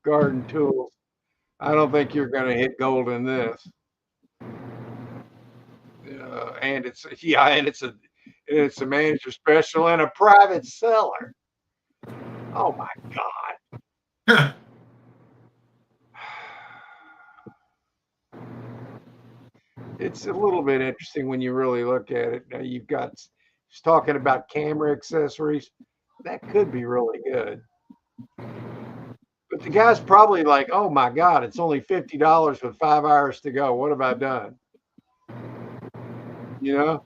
garden tools. I don't think you're going to hit gold in this. And it's a manager special and a private seller. Oh my God. It's a little bit interesting when you really look at it. Now you've got he's talking about camera accessories. That could be really good. But the guy's probably like, oh my God, it's only $50 with 5 hours to go. What have I done? You know,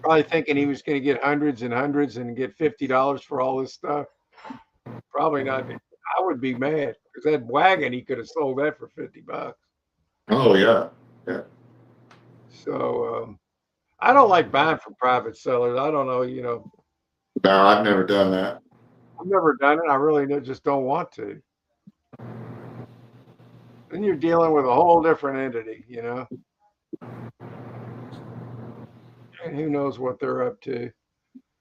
probably thinking he was going to get hundreds and hundreds and get $50 for all this stuff. Probably not. I would be mad because that wagon, he could have sold that for $50. Oh yeah. Yeah. So I don't like buying from private sellers. I don't know, No, I've never done that. I've never done it. I really just don't want to. Then you're dealing with a whole different entity. And who knows what they're up to.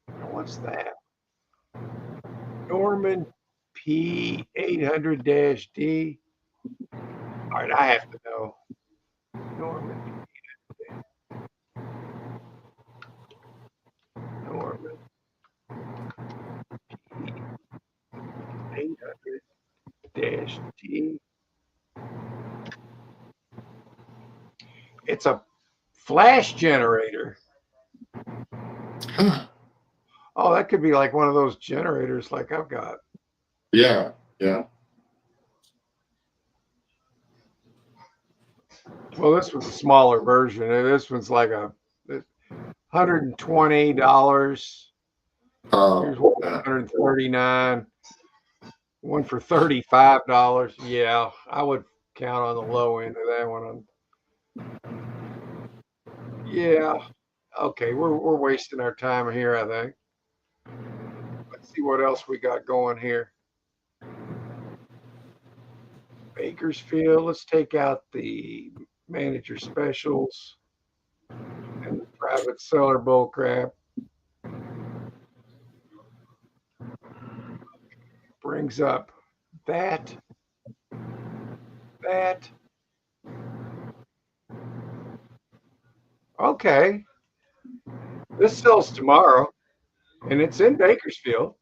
Now, what's that? Norman P800-D. All right, I have to know. Norman Norman P800-D. It's a flash generator. Huh. Oh, that could be like one of those generators like I've got. Yeah. Yeah. Well, this was a smaller version. This one's like $120. Oh. Here's one for Yeah. 139. One for $35. Yeah, I would count on the low end of that one. Yeah. Okay, we're wasting our time here, I think. Let's see what else we got going here. Bakersfield. Let's take out the manager specials and the private seller bull crap. Brings up that, that. Okay. This sells tomorrow and it's in Bakersfield.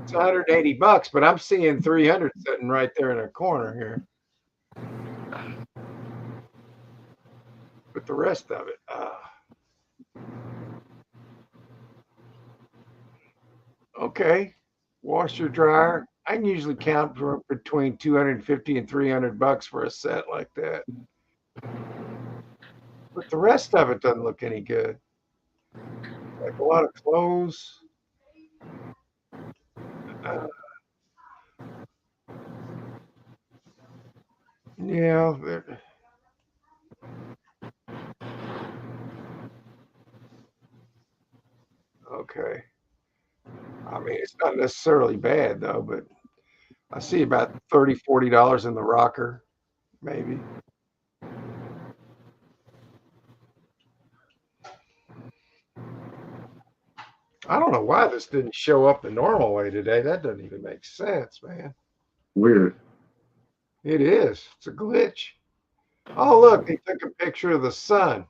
It's $180, but I'm seeing 300 sitting right there in a corner here. But the rest of it, okay. Washer dryer. I can usually count for between 250 and $300 for a set like that. But the rest of it doesn't look any good. Like a lot of clothes. Uh, yeah. Okay. I mean, it's not necessarily bad though, but I see about $30, $40 in the rocker, maybe. I don't know why this didn't show up the normal way today. That doesn't even make sense, man. Weird. It is. It's a glitch. Oh, look, they took a picture of the sun.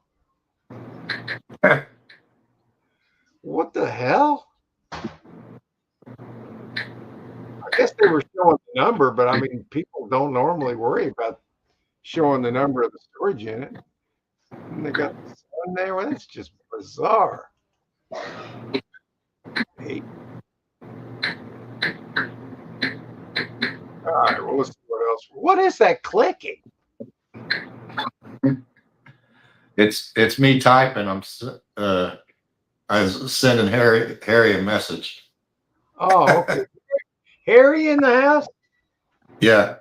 What the hell? I guess they were showing the number, but I mean, people don't normally worry about showing the number of the storage unit. And they got the sun there. Well, that's just bizarre. Hey. All right, well, let's see what else. What is that clicking? It's me typing. I was sending Harry a message. Oh, okay. Harry in the house? Yeah.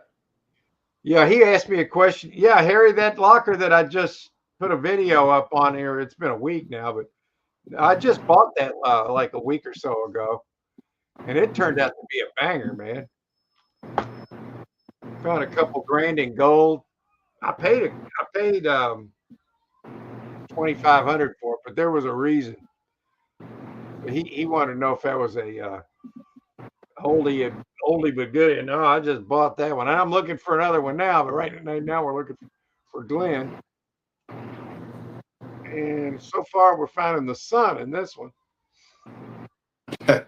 Yeah, he asked me a question. Yeah, Harry, that locker that I just put a video up on here, it's been a week now, but I just bought that like a week or so ago, and it turned out to be a banger, man. Found a couple grand in gold. I paid 2,500 for it, but there was a reason. He wanted to know if that was a oldie but goodie. No, I just bought that one. I'm looking for another one now, but right now we're looking for Glenn. And so far we're finding the sun in this one. All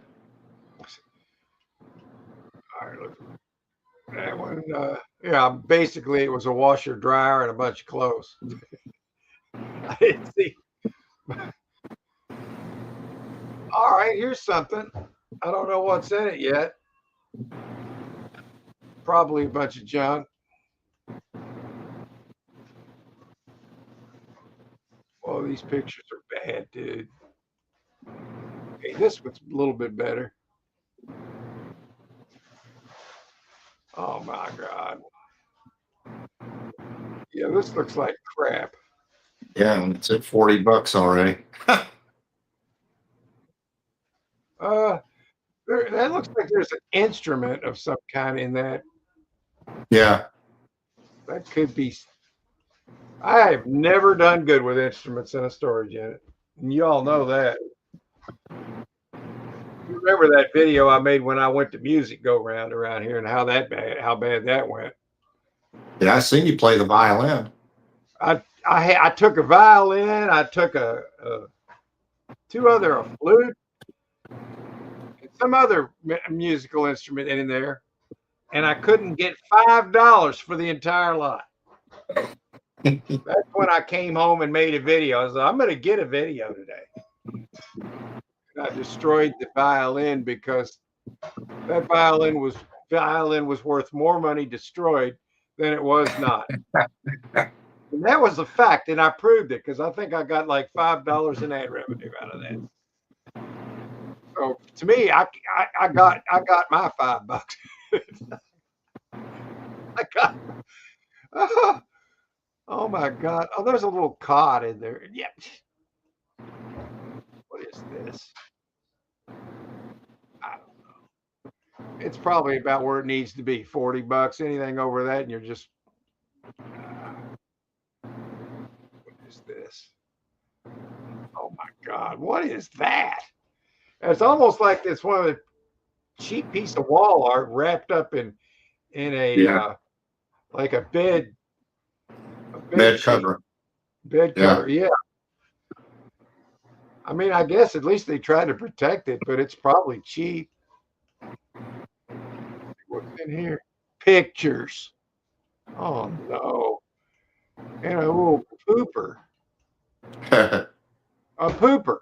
right, look. That one, yeah, basically it was a washer, dryer, and a bunch of clothes. I didn't see. All right, here's something. I don't know what's in it yet. Probably a bunch of junk. Oh, these pictures are bad, dude. Okay, this one's a little bit better. Oh my God. Yeah, this looks like crap. Yeah, and it's at $40 already. That looks like there's an instrument of some kind in that. Yeah. That could be. I have never done good with instruments in a storage unit, and you all know that. You remember that video I made when I went to music go round around here and how bad that went. Yeah, I seen you play the violin. I took a violin, I took a flute, and some other musical instrument in there, and I couldn't get $5 for the entire lot. That's when I came home and made a video. I was like, I'm going to get a video today. And I destroyed the violin because that violin was worth more money destroyed than it was not. And that was a fact, and I proved it because I think I got like $5 in ad revenue out of that. So to me, I got my $5. I got. Oh my God! Oh, there's a little cod in there. Yep. What is this? I don't know. It's probably about where it needs to be. $40. Anything over that, and you're just. What is this? Oh my God! What is that? It's almost like it's one of the cheap piece of wall art wrapped up in a like a bed Bed sheet. cover. Bed cover, yeah. I mean, I guess at least they tried to protect it, but it's probably cheap. What's in here? Pictures. Oh no. And a little pooper. A pooper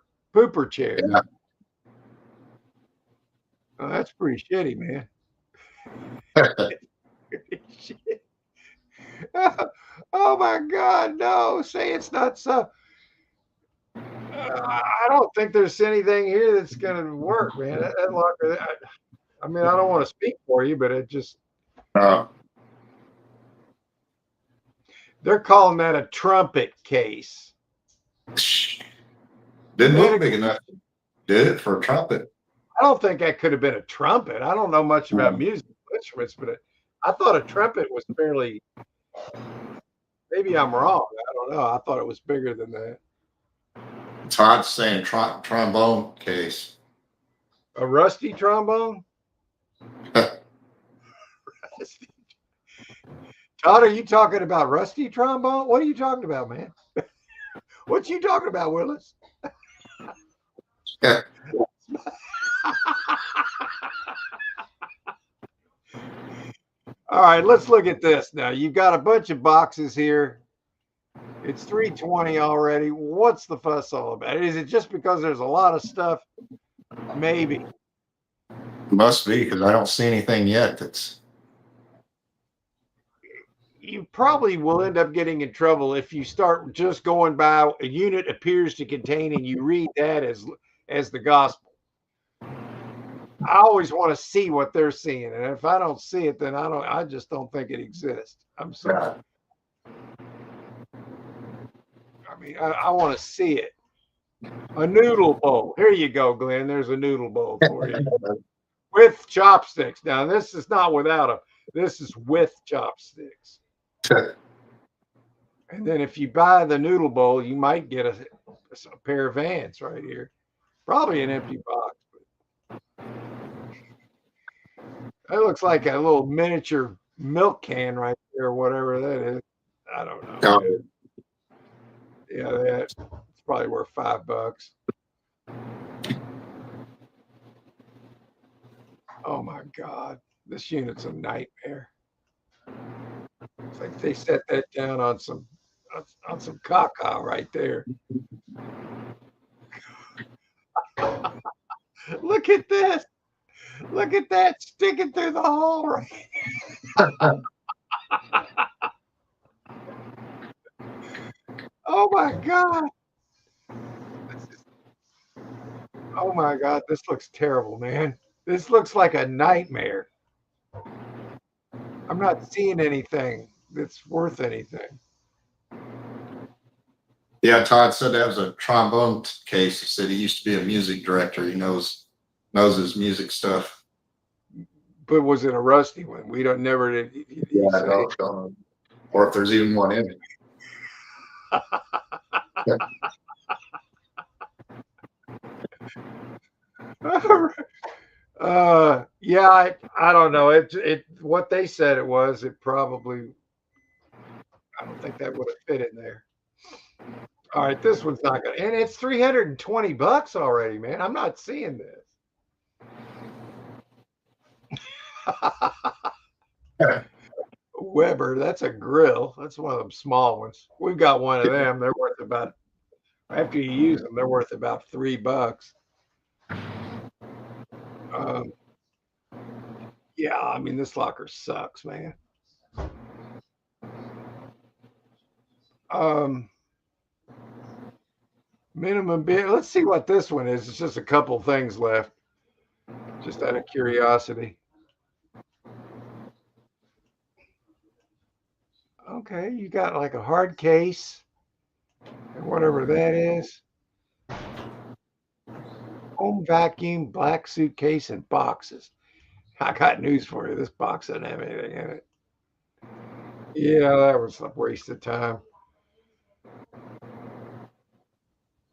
chair. Yeah. Oh, that's pretty shitty, man. Oh my God, no. Say it's not so. I don't think there's anything here that's going to work, man. That locker, I mean, I don't want to speak for you, but it just. They're calling that a trumpet case. Didn't look big enough. Did it for a trumpet? I don't think that could have been a trumpet. I don't know much about musical instruments, but I thought a trumpet was fairly. Maybe I'm wrong. I don't know. I thought it was bigger than that. Todd's saying trombone case. A rusty trombone? Todd, are you talking about rusty trombone? What are you talking about, man? What you talking about, Willis? Yeah. All right, let's look at this now. You've got a bunch of boxes here. It's 3:20 already. What's the fuss all about? Is it just because there's a lot of stuff? Maybe. Must be because I don't see anything yet that's You probably will end up getting in trouble if you start just going by a unit appears to contain and you read that as the gospel. I always want to see what they're seeing, and if I don't see it, then I just don't think it exists. I'm sorry. I mean, I want to see it. A noodle bowl. Here you go, Glenn. There's a noodle bowl for you with chopsticks. Now, this is not without them. This is with chopsticks. And then if you buy the noodle bowl, you might get a pair of Vans right here. Probably an empty box. That looks like a little miniature milk can right there, or whatever that is. I don't know. Man. Yeah, that's probably worth $5. Oh my God, this unit's a nightmare. It's like they set that down on some caca right there. Look at this. Look at that sticking through the hole right. Oh my God. Oh my God, this looks terrible, man. This looks like a nightmare. I'm not seeing anything that's worth anything. Yeah, Todd said that was a trombone case. He said he used to be a music director. He knows his music stuff. But was it a rusty one? We don't never did. Yeah, I don't, or if there's even one in it. Yeah, I don't know. It what they said it was. It probably. I don't think that would have fit in there. All right, this one's not gonna, and it's $320 already, man. I'm not seeing this. Weber, that's a grill. That's one of them small ones. We've got one of them. They're worth about after you use them, they're worth about $3. Um, yeah, I mean this locker sucks, man. Um, minimum bid. Let's see what this one is. It's just a couple things left, just out of curiosity. Okay, you got like a hard case and whatever that is. Home vacuum, black suitcase, and boxes. I got news for you. This box doesn't have anything in it. Yeah, that was a waste of time.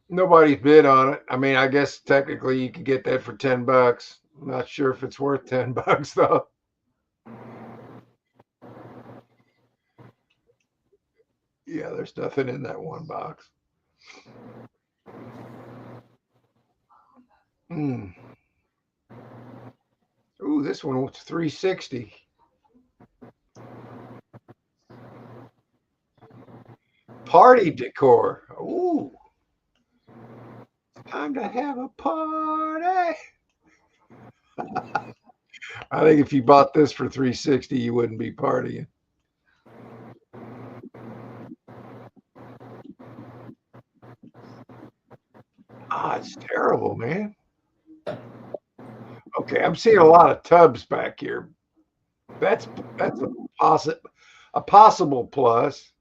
Nobody's bid on it. I mean, I guess technically you could get that for $10. I'm not sure if it's worth $10 though. Yeah, there's nothing in that one box. Mm. Ooh, this one was 360. Party decor. Ooh, time to have a party. I think if you bought this for 360, you wouldn't be partying. Ah, it's terrible, man. Okay, I'm seeing a lot of tubs back here. That's a possible plus.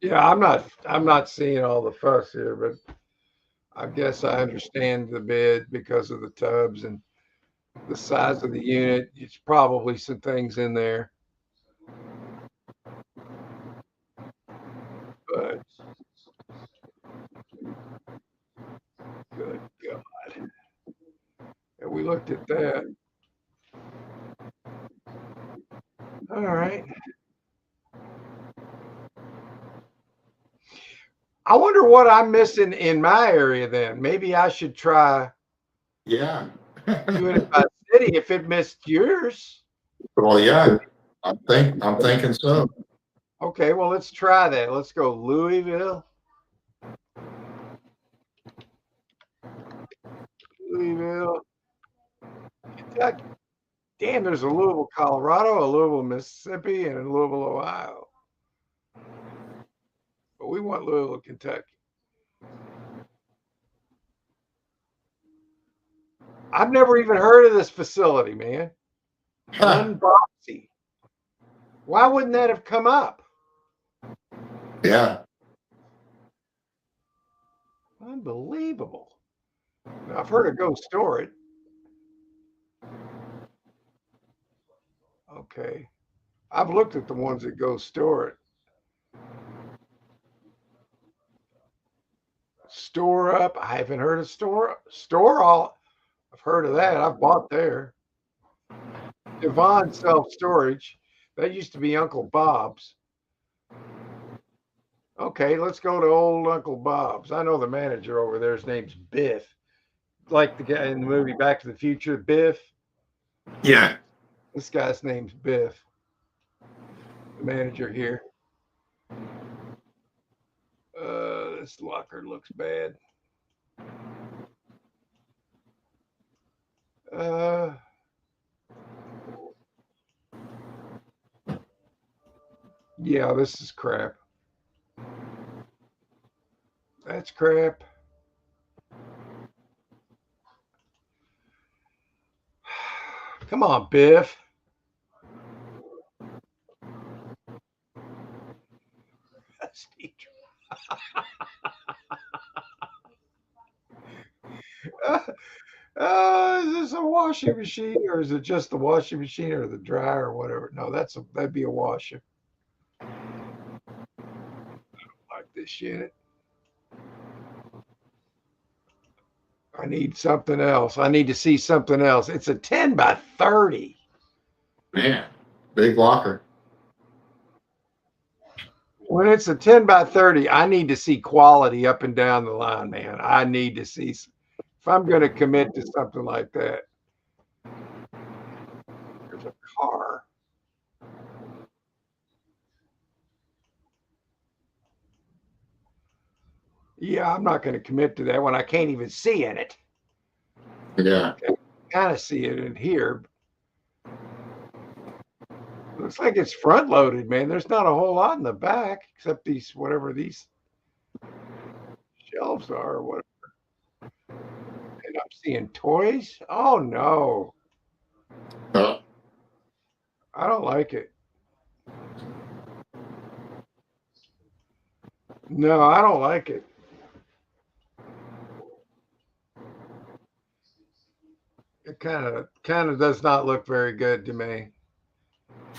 Yeah, I'm not seeing all the fuss here, but I guess I understand the bid because of the tubs and the size of the unit. It's probably some things in there, but we looked at that. All right. I wonder what I'm missing in my area then. Maybe I should try Yeah. doing it by city if it missed yours. Well, yeah. I'm thinking so. Okay, well, let's try that. Let's go Louisville. Louisville, Kentucky. Damn, there's a Louisville, Colorado, a Louisville, Mississippi, and a Louisville, Ohio. But we want Louisville, Kentucky. I've never even heard of this facility, man. Unboxy. Why wouldn't that have come up? Yeah. Unbelievable. Now, I've heard of Go Store It. Okay. I've looked at the ones that Go Store It. Store Up. I haven't heard of Store All. I've heard of that. I've bought there. Devon Self Storage. That used to be Uncle Bob's. Okay, let's go to old Uncle Bob's. I know the manager over there. His name's Biff. Like the guy in the movie Back to the Future, Biff. Yeah. This guy's name's Biff. The manager here. This locker looks bad. Yeah, this is crap. That's crap. Come on, Biff. Is this a washing machine or is it just the washing machine or the dryer or whatever? No, that'd be a washer. I don't like this unit. I need something else. I need to see something else. It's a 10 by 30. Man, big locker. When it's a 10 by 30, I need to see quality up and down the line, man. I need to see if I'm going to commit to something like that. There's a car. Yeah, I'm not going to commit to that when I can't even see in it. Yeah. I kind of see it in here. Looks like it's front loaded, man. There's not a whole lot in the back except these, whatever these shelves are or whatever. And I'm seeing toys. Oh, no. I don't like it. No, I don't like it. It kind of does not look very good to me.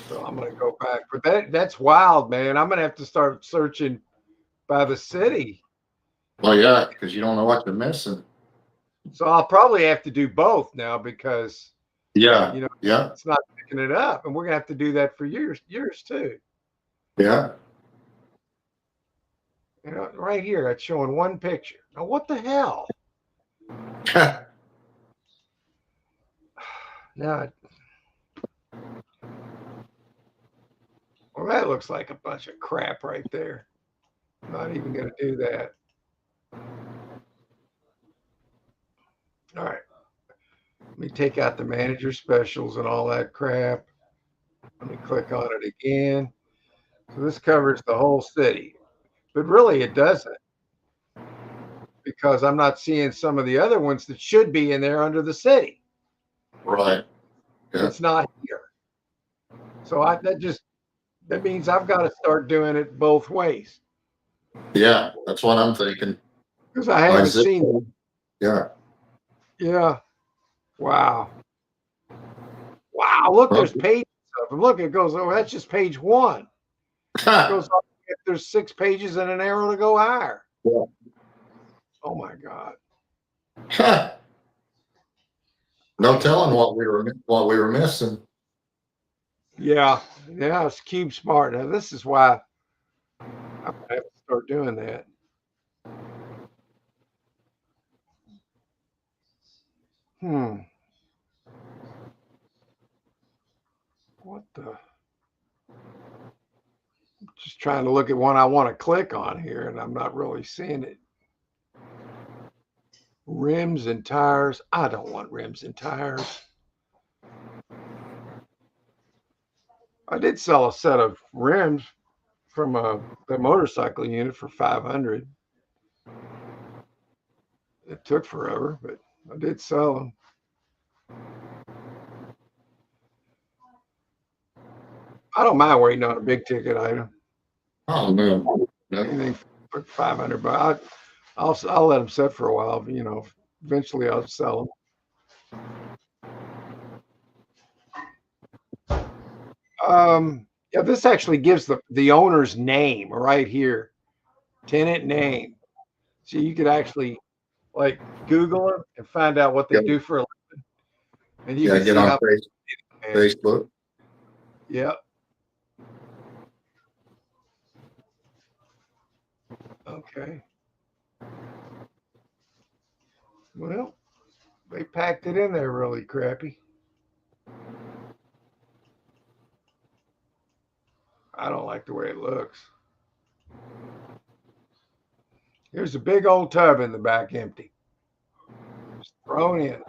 So I'm gonna go back. But that's wild, man. I'm gonna have to start searching by the city. Well, yeah, because you don't know what you're missing. So I'll probably have to do both now because Yeah. yeah, it's not picking it up, and we're gonna have to do that for years too. Yeah. Right here, it's showing one picture. Now, what the hell? Now, well, that looks like a bunch of crap right there. I'm not even going to do that. All right. Let me take out the manager specials and all that crap. Let me click on it again. So this covers the whole city, but really it doesn't because I'm not seeing some of the other ones that should be in there under the city. Right. Yeah. It's not here. So that means I've got to start doing it both ways. Yeah, that's what I'm thinking. Because I haven't seen it. Yeah. Yeah. Wow. Wow. Look, there's pages of them. Look, it goes, oh, that's just page one. It goes up if there's 6 pages and an arrow to go higher. Yeah. Oh my God. No telling what we were missing. Yeah, yeah, it's Cube Smart. Now this is why I have to start doing that. Hmm. What the? Just trying to look at one I want to click on here, and I'm not really seeing it. Rims and tires. I don't want rims and tires. I did sell a set of rims from the motorcycle unit for 500. It took forever, but I did sell them. I don't mind waiting on a big ticket item. Oh no. No. Anything for 500, but I'll let them sit for a while. Eventually I'll sell them. Yeah, this actually gives the owner's name right here, tenant name. So you could actually like Google them and find out what they Yep. do for a living, and you Yeah, can get see on how. Facebook. Yeah. Okay. Well, they packed it in there really crappy. I don't like the way it looks. Here's a big old tub in the back, empty, just thrown in.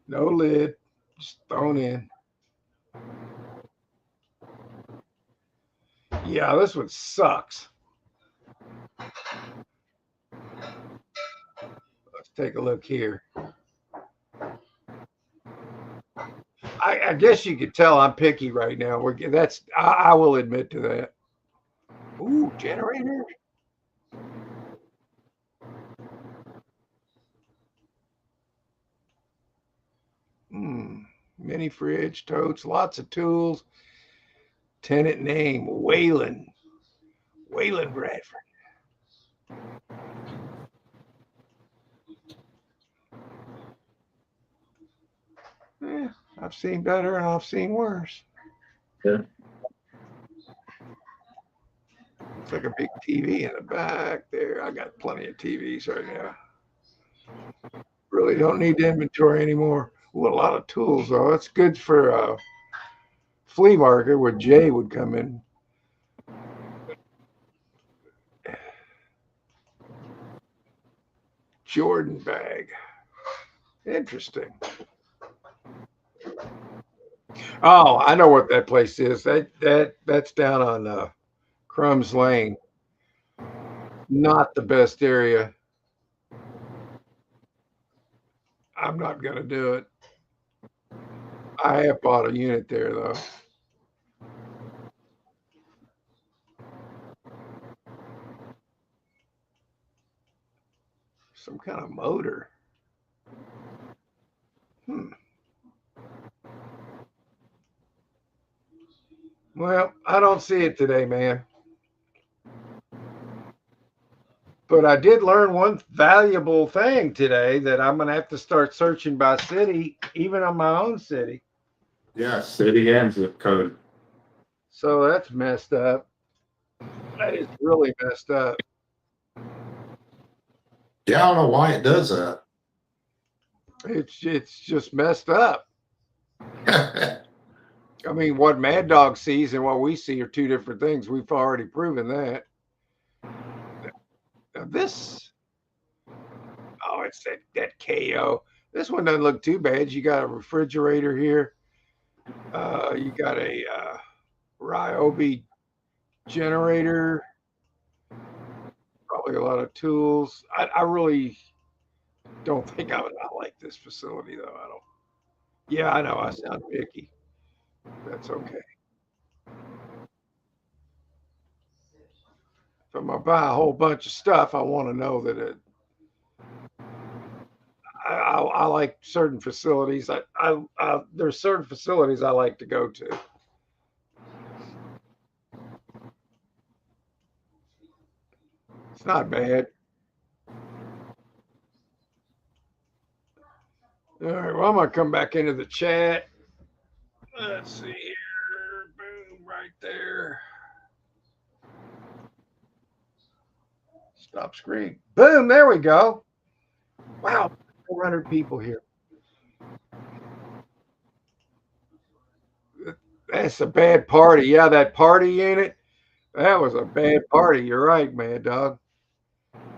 No lid, just thrown in. Yeah, this one sucks. Let's take a look here. I guess you could tell I'm picky right now. I will admit to that. Ooh, generator. Hmm. Mini fridge, totes, lots of tools. Tenant name Wayland. Wayland Bradford. Yeah, I've seen better and I've seen worse. Yeah. Looks like a big TV in the back there. I got plenty of TVs right now. Really don't need the inventory anymore. Ooh, a lot of tools though. That's good for a flea market where Jay would come in. Jordan bag. Interesting. Oh, I know what that place is. That's down on Crumbs Lane. Not the best area. I'm not gonna do it. I have bought a unit there though. Some kind of motor. Hmm. Well, I don't see it today, man. But I did learn one valuable thing today that I'm gonna have to start searching by city, even on my own city. Yeah, city and zip code. So that's messed up. That is really messed up. Yeah, I don't know why it does that. It's just messed up. I mean, what Mad Dog sees and what we see are two different things. We've already proven that. Now this, oh, it's that KO. This one doesn't look too bad. You got a refrigerator here. You got a Ryobi generator. Probably a lot of tools. I really don't think I would not like this facility though. I don't. Yeah, I know I sound picky. That's okay. If I'm gonna buy a whole bunch of stuff, I want to know that I like certain facilities. There's certain facilities I like to go to. It's not bad. All right, well, I'm going to come back into the chat. Let's see here. Boom, right there. Stop screen. Boom, there we go. Wow, 400 people here. That's a bad party. Yeah, that party unit, that was a bad party. You're right, man, dog.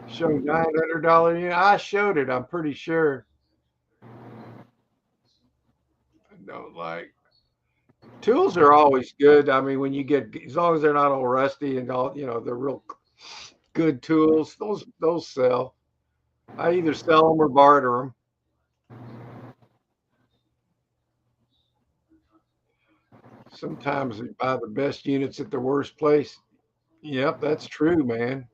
Show $900 unit. I showed it, I'm pretty sure. I don't like tools are always good. I mean, when you get as long as they're not all rusty and all, they're real good tools. Those sell. I either sell them or barter them. Sometimes they buy the best units at the worst place. Yep, that's true, man.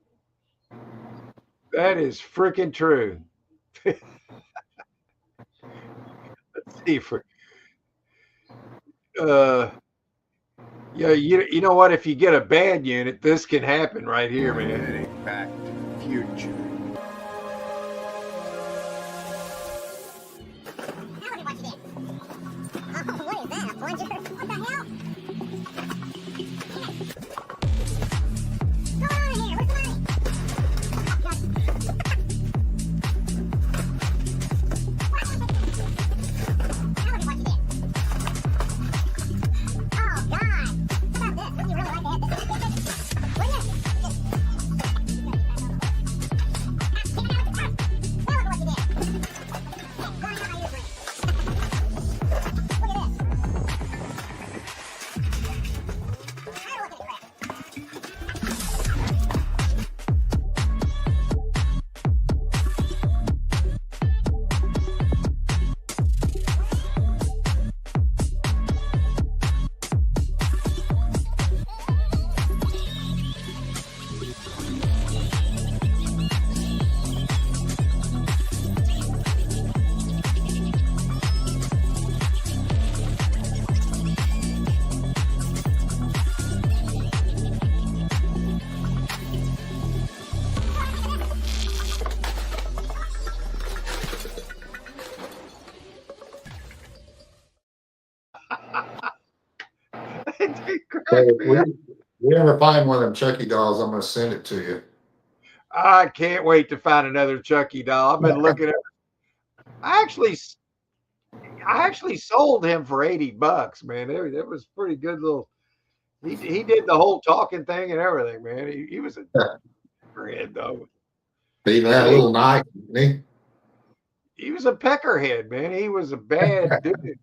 That is freaking true. Let's see if uh yeah, you know what? If you get a bad unit, this can happen right here, man. Back to the future. Hey, if we ever find one of them Chucky dolls, I'm going to send it to you. I can't wait to find another Chucky doll. I've been looking at. I actually, I actually sold him for $80, man. That was pretty good little. He did the whole talking thing and everything, man. He was a peckerhead though. He even had a little knife, didn't He was a peckerhead, man. He was a bad dude.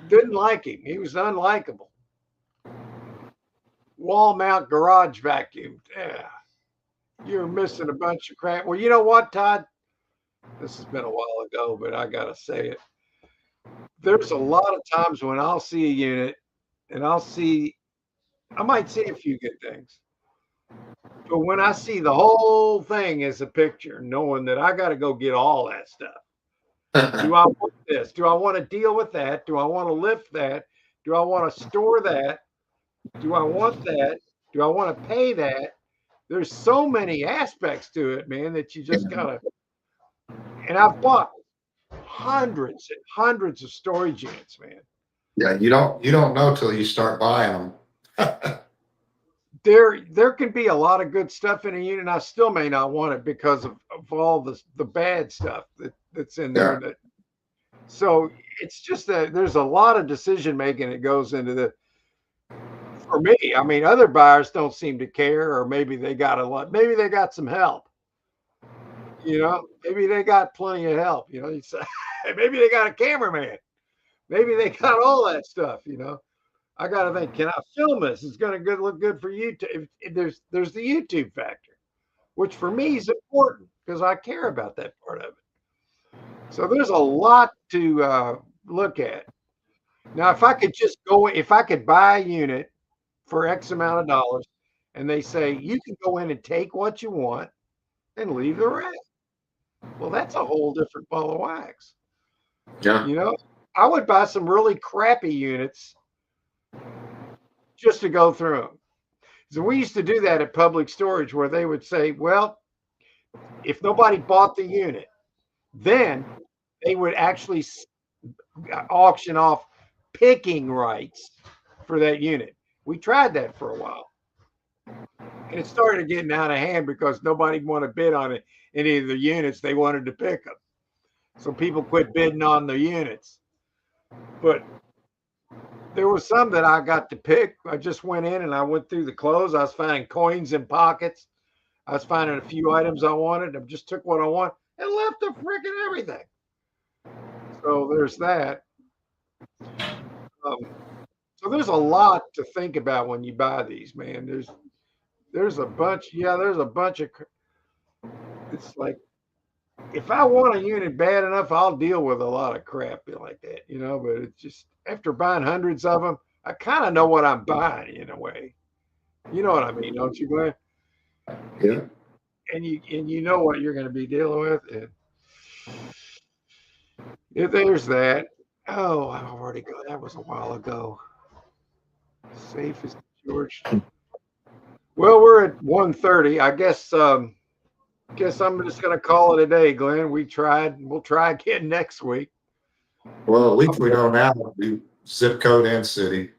Didn't like him. He was unlikable. Wall mount garage vacuum. Yeah. You're missing a bunch of crap. Well, you know what, Todd? This has been a while ago, but I gotta say it. There's a lot of times when I'll see a unit and I might see a few good things. But when I see the whole thing as a picture, knowing that I got to go get all that stuff. he? Do I want this? Do I want to deal with that? Do I want to lift that? Do I want to store that? Do I want that? Do I want to pay that? There's so many aspects to it, man, that you just gotta. And I've bought hundreds and hundreds of storage units, man. Yeah, you don't know till you start buying them. There can be a lot of good stuff in a unit. And I still may not want it because of all the bad stuff that's in there. Yeah. So it's just that there's a lot of decision making that goes into the. For me, I mean, other buyers don't seem to care, or maybe they got a lot. Maybe they got some help. Maybe they got plenty of help. Maybe they got a cameraman. Maybe they got all that stuff. I got to think, can I film this? It's going to look good for YouTube. There's the YouTube factor, which for me is important because I care about that part of it. So there's a lot to look at. Now, if I could buy a unit for X amount of dollars and they say you can go in and take what you want and leave the rest. Well, that's a whole different ball of wax. Yeah. I would buy some really crappy units just to go through them. So we used to do that at Public Storage where they would say, well, if nobody bought the unit, then they would actually auction off picking rights for that unit. We tried that for a while. And it started getting out of hand because nobody wanted to bid on it, any of the units. They wanted to pick them. So people quit bidding on the units. But there was some that I got to pick. I just went in and I went through the clothes. I was finding coins in pockets. I was finding a few items I wanted. I just took what I want and left the freaking everything. So there's that. So there's a lot to think about when you buy these, man. There's a bunch. Yeah, there's a bunch of. It's like if I want a unit bad enough, I'll deal with a lot of crap like that, you know. But it's just after buying hundreds of them, I kind of know what I'm buying in a way. You know what I mean, don't you, Glenn? Yeah. And you know what you're going to be dealing with. And if there's that. Oh, I've already got that was a while ago. Safe as George. Well, we're at 1:30. I guess I'm just gonna call it a day, Glenn. We tried. We'll try again next week. Well, at least we know now the zip code and city.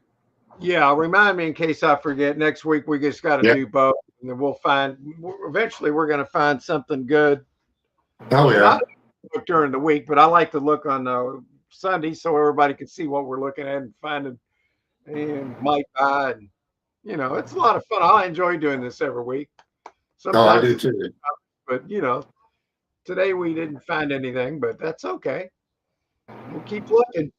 Yeah, remind me in case I forget. Next week we just got to do both, and then we'll find. Eventually, we're gonna find something good. Oh yeah. Not during the week, but I like to look on Sunday so everybody can see what we're looking at and finding and might buy. And you know, it's a lot of fun. I enjoy doing this every week. Sometimes, I do too. But you know, today we didn't find anything, but that's okay. We'll keep looking.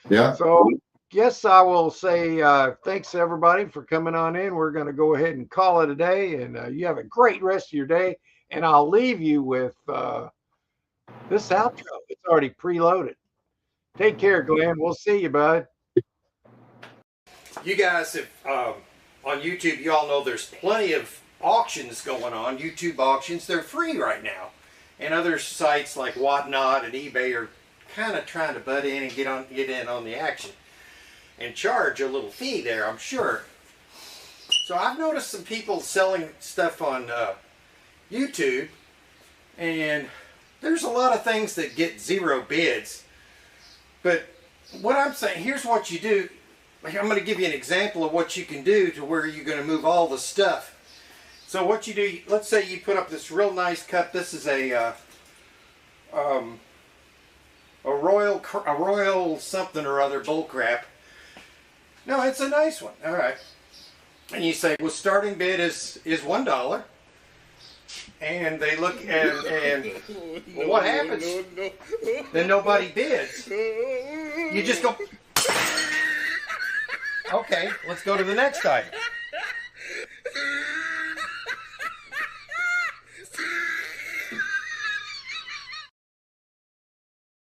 Yeah. So yes, I will say thanks everybody for coming on in. We're going to go ahead and call it a day, and you have a great rest of your day. And I'll leave you with this outro. It's already preloaded. Take care, Glenn. We'll see you, bud. You guys, if on YouTube, you all know there's plenty of auctions going on. YouTube auctions, they're free right now, and other sites like Whatnot and eBay are kind of trying to butt in and get in on the action and charge a little fee there, I'm sure. So I've noticed some people selling stuff on YouTube, and there's a lot of things that get 0 bids. But what I'm saying, here's what you do. I'm going to give you an example of what you can do to where you're going to move all the stuff. So what you do, let's say you put up this real nice cup. This is a royal something or other bull crap. No, it's a nice one. All right. And you say, well, starting bid is $1. And they look and well, what happens? Then nobody bids. You just go, okay, let's go to the next item.